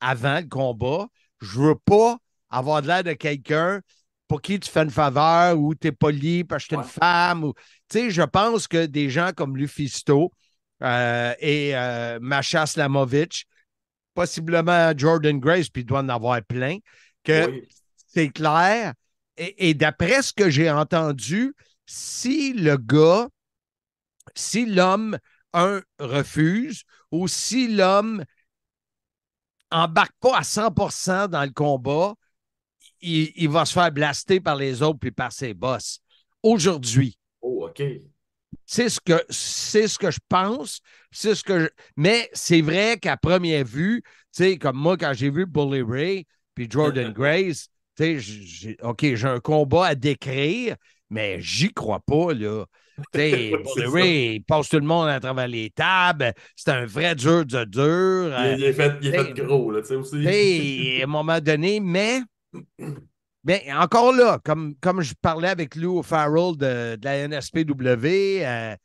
avant le combat, je veux pas avoir de l'air de quelqu'un pour qui tu fais une faveur ou tu es poli parce que tu es une Ouais. femme. Tu sais, je pense que des gens comme Lufisto et Masha Slamovich, possiblement Jordan Grace, puis il doit en avoir plein, que Oui. c'est clair. Et d'après ce que j'ai entendu, si l'homme, refuse, ou si l'homme embarque pas à 100% dans le combat, il va se faire blaster par les autres puis par ses boss. Aujourd'hui, Oh, OK. c'est ce que je pense. Mais c'est vrai qu'à première vue, tu sais, comme moi, quand j'ai vu Bully Ray puis Jordan Grace, tu sais, OK, j'ai un combat à décrire, mais j'y crois pas, là. Tu sais, Oui, Bully c'est ça. Ray, il passe tout le monde à travers les tables. C'est un vrai dur de dur. Il est fait gros, là, tu sais, aussi. Tu sais, à un moment donné, mais encore là, comme je parlais avec Lou Farrell de la NSPW,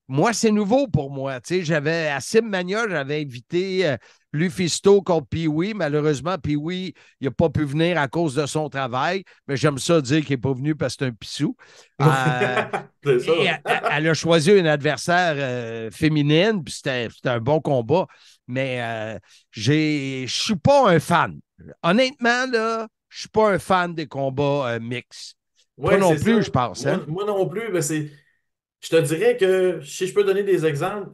moi, c'est nouveau pour moi. Tu sais, à Simmania, j'avais invité Lufisto contre Pee-Wee. Malheureusement, Pee-Wee, il n'a pas pu venir à cause de son travail, mais j'aime ça dire qu'il n'est pas venu parce que c'est un pissou. C'est Et ça. elle a choisi une adversaire féminine, puis c'était un bon combat. Mais je suis pas un fan. Honnêtement, là, je suis pas un fan des combats mixtes. Toi Oui, non c'est plus, ça. je pense, hein? Moi non plus, ben je te dirais que si je peux donner des exemples,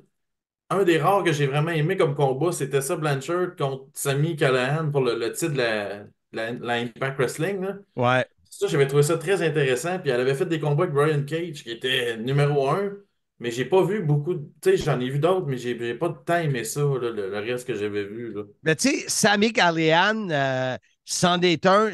un des rares que j'ai vraiment aimé comme combat, c'était ça, Blanchard contre Sami Callihan pour le titre de la Impact Wrestling, là. Ouais. Ça, j'avais trouvé ça très intéressant. Puis elle avait fait des combats avec Brian Cage, qui était numéro un. Mais j'ai pas vu beaucoup de. Tu sais, j'en ai vu d'autres, mais j'ai pas de temps aimé ça, là, le reste que j'avais vu, là. Mais tu sais, Sami Callihan, c'en est un,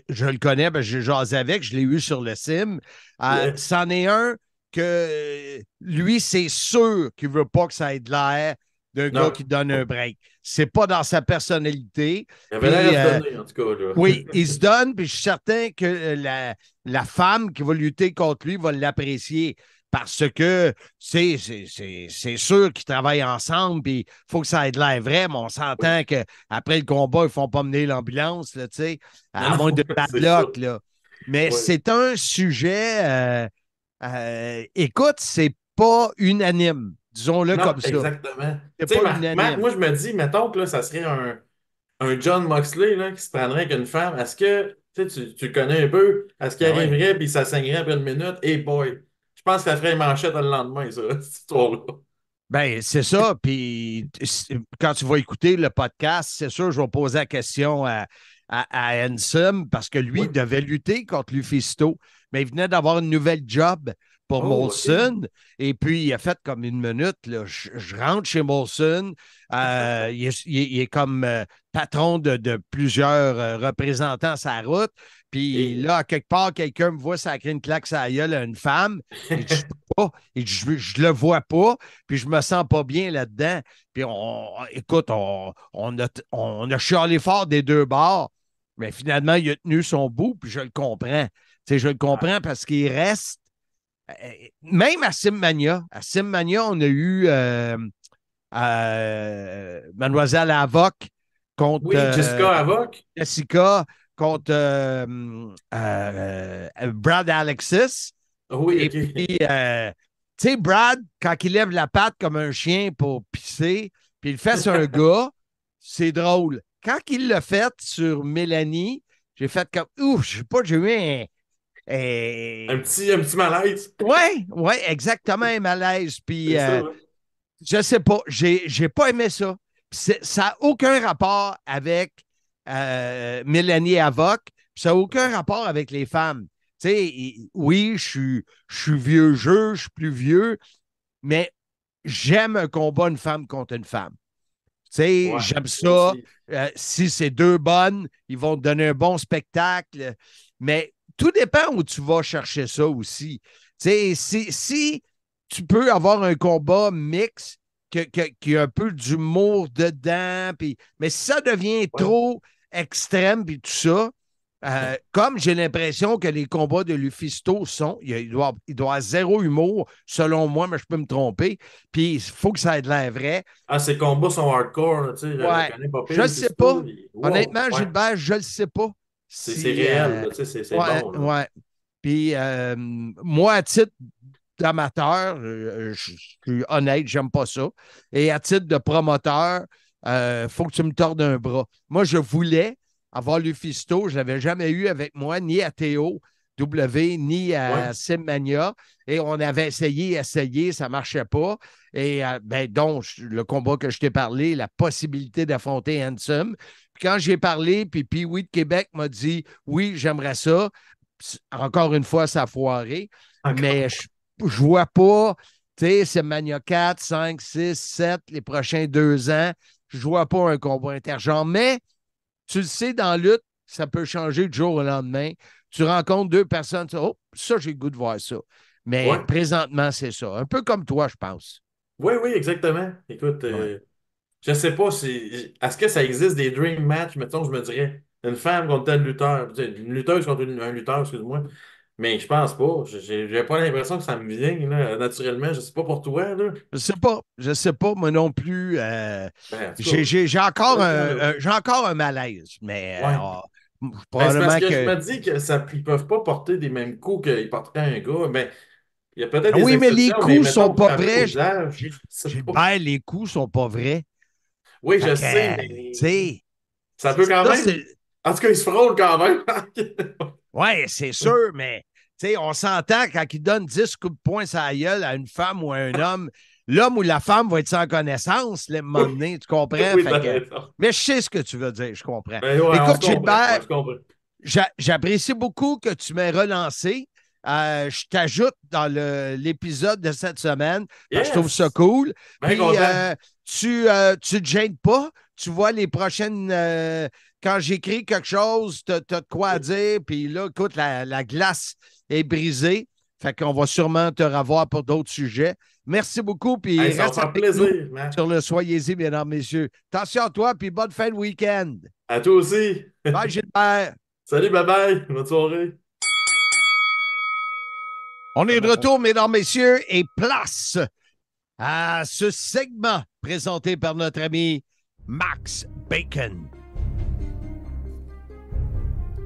je le connais, ben, j'ai jasé avec, je l'ai eu sur le sim. Yeah. C'en est un que lui, c'est sûr qu'il ne veut pas que ça ait de l'air d'un gars Non, qui donne un break. C'est pas dans sa personnalité. il avait Puis, l'air à se donner, en tout cas, là. oui, il se donne, puis je suis certain que la femme qui va lutter contre lui va l'apprécier parce que c'est sûr qu'ils travaillent ensemble, puis il faut que ça ait de l'air vrai, mais on s'entend Oui. qu'après le combat, ils ne font pas mener l'ambulance, là, tu sais, Non, à moins non, de bad c'est ça. luck, là. Mais Oui. c'est un sujet, écoute, c'est pas unanime, disons-le Non, comme ça. exactement. C'est Tu sais, pas Marc, unanime. moi, je me dis, mettons que là, ça serait un John Moxley là, qui se prendrait avec une femme. Est-ce que tu le connais un peu? Est-ce qu'il Ben ouais. arriverait puis ça saignerait après une minute? Hey boy! Je pense que ça ferait une manchette le lendemain, ça, cette histoire-là. Ben, c'est ça. Puis quand tu vas écouter le podcast, c'est sûr, je vais poser la question à Ansem parce que lui Oui. devait lutter contre Lufisto, mais il venait d'avoir une nouvelle job pour Oh, OK. Molson. Et puis, il a fait comme une minute. Là, je rentre chez Molson. Il est comme patron de plusieurs représentants à sa route. Puis Et là, à quelque part, quelqu'un me voit sacrer une claque sur la gueule à une femme. Il dit, je peux pas. Il dit, je le vois pas. Puis je me sens pas bien là-dedans. Puis écoute, on a chialé fort des deux bords. Mais finalement, il a tenu son bout. Puis je le comprends. Tu sais, je le comprends parce qu'il reste. Même à Simmania. À Simmania, on a eu Mademoiselle Avoc contre oui, Jessica Havoc. Jessica, contre Brad Alexis. Oui, Et OK. puis, tu sais, Brad, quand il lève la patte comme un chien pour pisser, puis il fait sur un gars, c'est drôle. Quand il l'a fait sur Mélanie, j'ai fait comme, ouf, je sais pas, j'ai eu Un petit malaise. ouais, exactement, un malaise. Puis, C'est ça, hein? je sais pas, j'ai pas aimé ça. Ça n'a aucun rapport avec Mélanie Avoc, puis ça n'a aucun rapport avec les femmes. Tu sais, oui, je suis vieux jeu, je suis plus vieux, mais j'aime un combat une femme contre une femme. Tu sais, Ouais, j'aime moi ça. aussi. Si c'est deux bonnes, ils vont te donner un bon spectacle. Mais tout dépend où tu vas chercher ça aussi. Tu sais, si tu peux avoir un combat mix qui a un peu d'humour dedans, mais si ça devient Ouais. trop extrême puis tout ça, comme j'ai l'impression que les combats de Lufisto sont, il doit avoir zéro humour, selon moi, mais je peux me tromper. Puis il faut que ça ait de l'air vrai. Ah, ces combats sont hardcore, là, tu sais, je le Ouais. connais pas Je pire, ne le sais Fisto. pas. Wow, Honnêtement, ouais. Gilbert, je ne le sais pas. C'est Si, réel, là, tu sais, c'est ouais, bon, là. ouais. Puis moi, à titre d'amateur, je suis honnête, j'aime pas ça. Et à titre de promoteur, faut que tu me tordes un bras. Moi, je voulais avoir Lufisto. Je ne l'avais jamais eu avec moi, ni à Théo W, ni Ouais. à Simmania. Et on avait essayé, ça ne marchait pas. Et ben, donc, le combat que je t'ai parlé, la possibilité d'affronter Handsome. Puis quand j'ai parlé, puis oui de Québec m'a dit oui, j'aimerais ça. Encore une fois, ça a foiré. Encore. Mais je vois pas, tu sais, c'est Mania 4, 5, 6, 7, les prochains 2 ans. Je vois pas un combat intergenre. Mais tu le sais, dans la lutte, ça peut changer du jour au lendemain. Tu rencontres deux personnes, tu dis, oh, ça, j'ai le goût de voir ça. Mais Ouais. présentement, c'est ça. Un peu comme toi, je pense. Oui, oui, exactement. Écoute, Ouais. je sais pas si. Est-ce que ça existe des dream match, mettons, je me dirais, une femme contre tel lutteur, tu sais, une lutteuse contre un lutteur, excuse-moi. Mais je pense pas. J'ai pas l'impression que ça me vient, là, naturellement. Je sais pas pour toi, là. Je sais pas, moi non plus. Ben, en tout cas, J'ai encore peut-être qu'il y en a. j'ai encore un malaise, mais Ouais. Ben, c'est parce probablement que je que. me dis que ça, ils peuvent pas porter des mêmes coups qu'ils porteraient un gars. Ben, il y a peut-être Ah des oui, mais les exceptions, mais coups sont mettons, pas frapper au vrais. visage, je sais pas. Gilbert, les coups sont pas vrais. Oui, Fait je que, sais, tu mais sais, ça peut quand ça, même. c'est. En tout cas, ils se frôlent quand même. Ouais, c'est sûr, mais tu sais, on s'entend quand il donne 10 coups de poing sur la gueule à une femme ou à un homme, l'homme ou la femme va être sans connaissance, le moment donné, tu comprends? Oui, Fait t'as que, raison. mais je sais ce que tu veux dire, je comprends. Ben ouais, on se Écoute, comprend. Ouais, Gilbert, je comprends. j'apprécie beaucoup que tu m'aies relancé. Je t'ajoute dans l'épisode de cette semaine parce que je trouve ça Yes! cool. Bien Puis, content. tu te gênes pas. Tu vois les prochaines. Quand j'écris quelque chose, tu as de quoi à dire. Puis là, écoute, la glace est brisée. Fait qu'on va sûrement te revoir pour d'autres sujets. Merci beaucoup. Hey, Puis ça va reste faire avec nous plaisir, Marc. sur le Soyez-y, mesdames, messieurs. Attention à toi, puis bonne fin de week-end. À toi aussi. Bye, Gilbert. Salut, bye bye. Bonne soirée. On est de retour, mesdames, messieurs, et place à ce segment présenté par notre ami Max Bacon.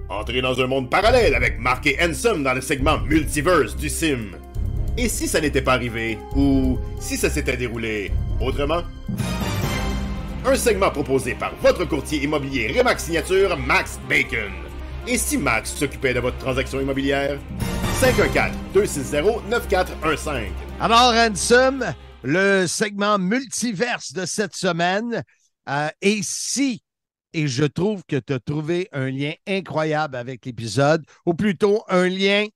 Entrez dans un monde parallèle avec Mark et Handsome dans le segment Multiverse du Sim. Et si ça n'était pas arrivé, ou si ça s'était déroulé autrement? Un segment proposé par votre courtier immobilier Remax Signature, Max Bacon. Et si Max s'occupait de votre transaction immobilière? 514-260-9415. Alors, Ransom, le segment multiverse de cette semaine. Et je trouve que tu as trouvé un lien incroyable avec l'épisode, ou plutôt un lien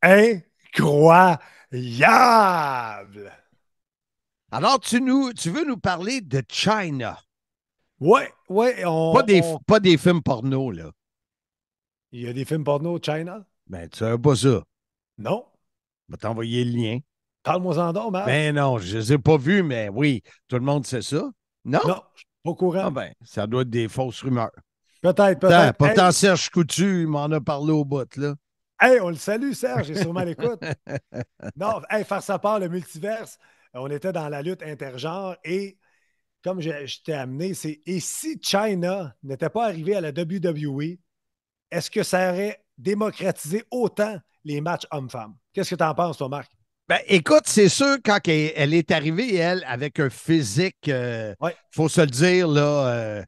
Incroyable! Alors, tu veux nous parler de China. Ouais, Pas des films porno, là. Il y a des films porno China? Ben, tu savais pas ça. Non. Je vais t'envoyer le lien. Parle-moi-en donc, Marc. Ben non, je ne les ai pas vus, mais oui, tout le monde sait ça. Non? Non, je suis pas au courant. Ah ben, ça doit être des fausses rumeurs. Peut-être. Pourtant, Serge Coutu, il m'en a parlé au bout, là. Hey, on le salue, Serge, il est sûrement à l'écoute. Non, hey, faire sa part, le multiverse, on était dans la lutte intergenre et comme je t'ai amené, c'est et si China n'était pas arrivé à la WWE, est-ce que ça aurait démocratisé autant les matchs hommes-femmes? Qu'est-ce que tu en penses, toi, Marc? Ben, écoute, c'est sûr, quand elle est arrivée, elle, avec un physique, Ouais. faut se le dire, là,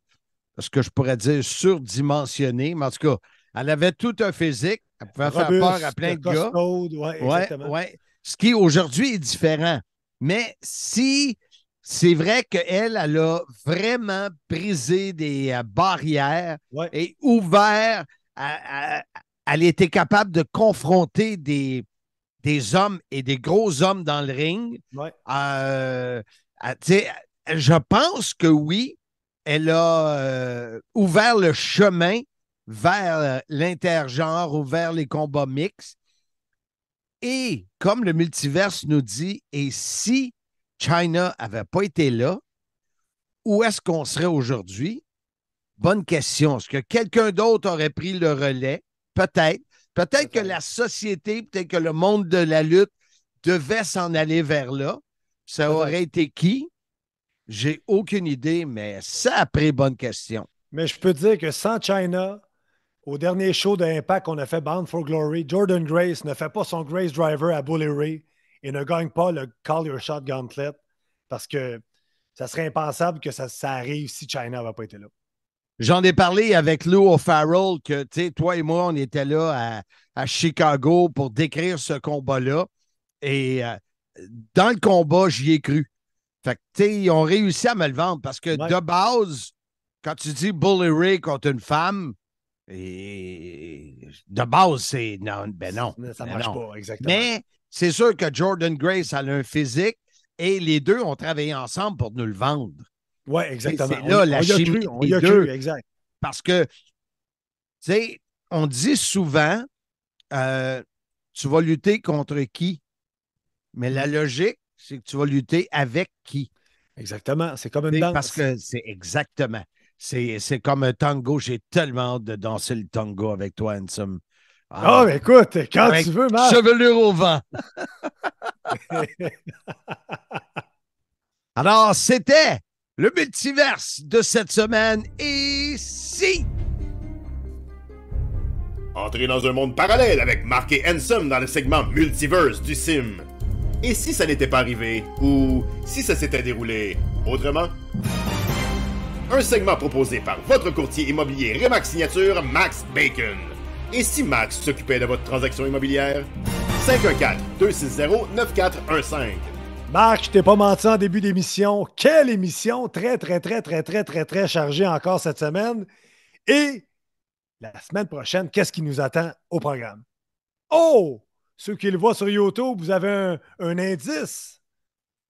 ce que je pourrais dire surdimensionné, mais en tout cas, elle avait tout un physique, elle pouvait faire Robuste, peur à plein de gars. costaude, ouais, exactement. Ouais. Ce qui aujourd'hui est différent. Mais si c'est vrai qu'elle, elle a vraiment brisé des barrières Ouais. et ouvert elle était capable de confronter des hommes et des gros hommes dans le ring. Ouais. Je pense que oui, elle a ouvert le chemin vers l'intergenre ou vers les combats mixtes. Et comme le multiverse nous dit, et si Chyna n'avait pas été là, où est-ce qu'on serait aujourd'hui? Bonne question. Est-ce que quelqu'un d'autre aurait pris le relais? Peut-être. Peut-être que la société, peut-être que le monde de la lutte devait s'en aller vers là. Ça aurait été qui? J'ai aucune idée, mais ça après, bonne question. Mais je peux te dire que sans Chyna, au dernier show d'Impact qu'on a fait Bound for Glory, Jordan Grace ne fait pas son Grace Driver à Bully Ray et ne gagne pas le Call Your Shot Gauntlet parce que ça serait impensable que ça arrive si Chyna n'avait pas été là. J'en ai parlé avec Lou O'Farrell que, tu sais, toi et moi, on était là à Chicago pour décrire ce combat-là. Et dans le combat, j'y ai cru. Fait que, tu sais, ils ont réussi à me le vendre parce que de base, quand tu dis Bully Ray contre une femme, et de base, c'est non, ben non. Ça ne marche pas, exactement. Mais c'est sûr que Jordan Grace a un physique et les deux ont travaillé ensemble pour nous le vendre. Oui, exactement. C'est là la chimie on y a cru, exact. Parce que, tu sais, on dit souvent, tu vas lutter contre qui? Mais la logique, c'est que tu vas lutter avec qui? Exactement. C'est comme une danse. Parce que c'est exactement. C'est comme un tango. J'ai tellement hâte de danser le tango avec toi, Handsome. Mais écoute, quand tu veux, Marc. Chevelure au vent. Alors, c'était le multiverse de cette semaine. Et si... Entrez dans un monde parallèle avec Mark et Handsome dans le segment Multiverse du Sim. Et si ça n'était pas arrivé, ou si ça s'était déroulé autrement? Un segment proposé par votre courtier immobilier Remax Signature, Max Bacon. Et si Max s'occupait de votre transaction immobilière? 514-260-9415. Marc, je t'ai pas menti en début d'émission. Quelle émission! Très, très, très, très, très, très, très chargée encore cette semaine. Et la semaine prochaine, qu'est-ce qui nous attend au programme? Oh! Ceux qui le voient sur YouTube, vous avez un indice.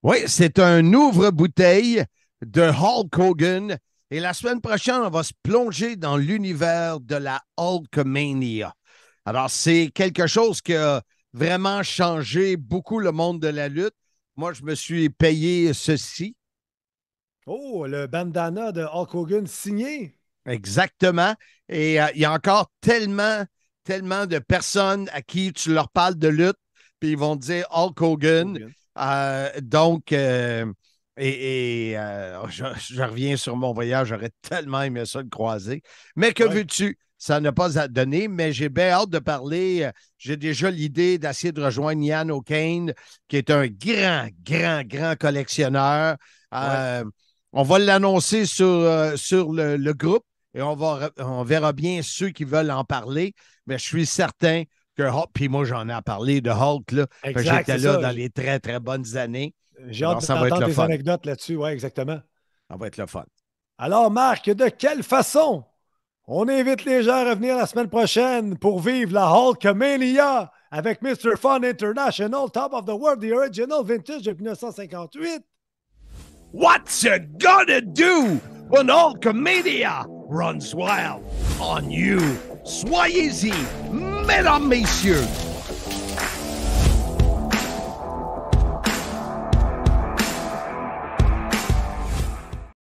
Oui, c'est un ouvre-bouteille de Hulk Hogan. Et la semaine prochaine, on va se plonger dans l'univers de la Hulkamania. Alors, c'est quelque chose qui a vraiment changé beaucoup le monde de la lutte. Moi, je me suis payé ceci. Oh, le bandana de Hulk Hogan signé. Exactement. Et il y a encore tellement de personnes à qui tu leur parles de lutte, puis ils vont te dire Hulk Hogan. Je reviens sur mon voyage, j'aurais tellement aimé ça le croiser. Mais que veux-tu? Ça n'a pas à donner, mais j'ai bien hâte de parler. J'ai déjà l'idée d'essayer de rejoindre Ian O'Kane, qui est un grand collectionneur. On va l'annoncer sur le groupe et on verra bien ceux qui veulent en parler. Mais je suis certain que Hulk, puis moi j'en ai parlé de Hulk, là. J'étais là dans les très, très bonnes années. J'ai hâte d'entendre des anecdotes là-dessus. Oui, exactement. Ça va être le fun. Alors, Marc, de quelle façon on invite les gens à revenir la semaine prochaine pour vivre la Hulkamania avec Mr. Fun International, Top of the World, the original vintage de 1958? What's it gonna do when Hulkamania runs wild on you? Soyez-y, mesdames, messieurs.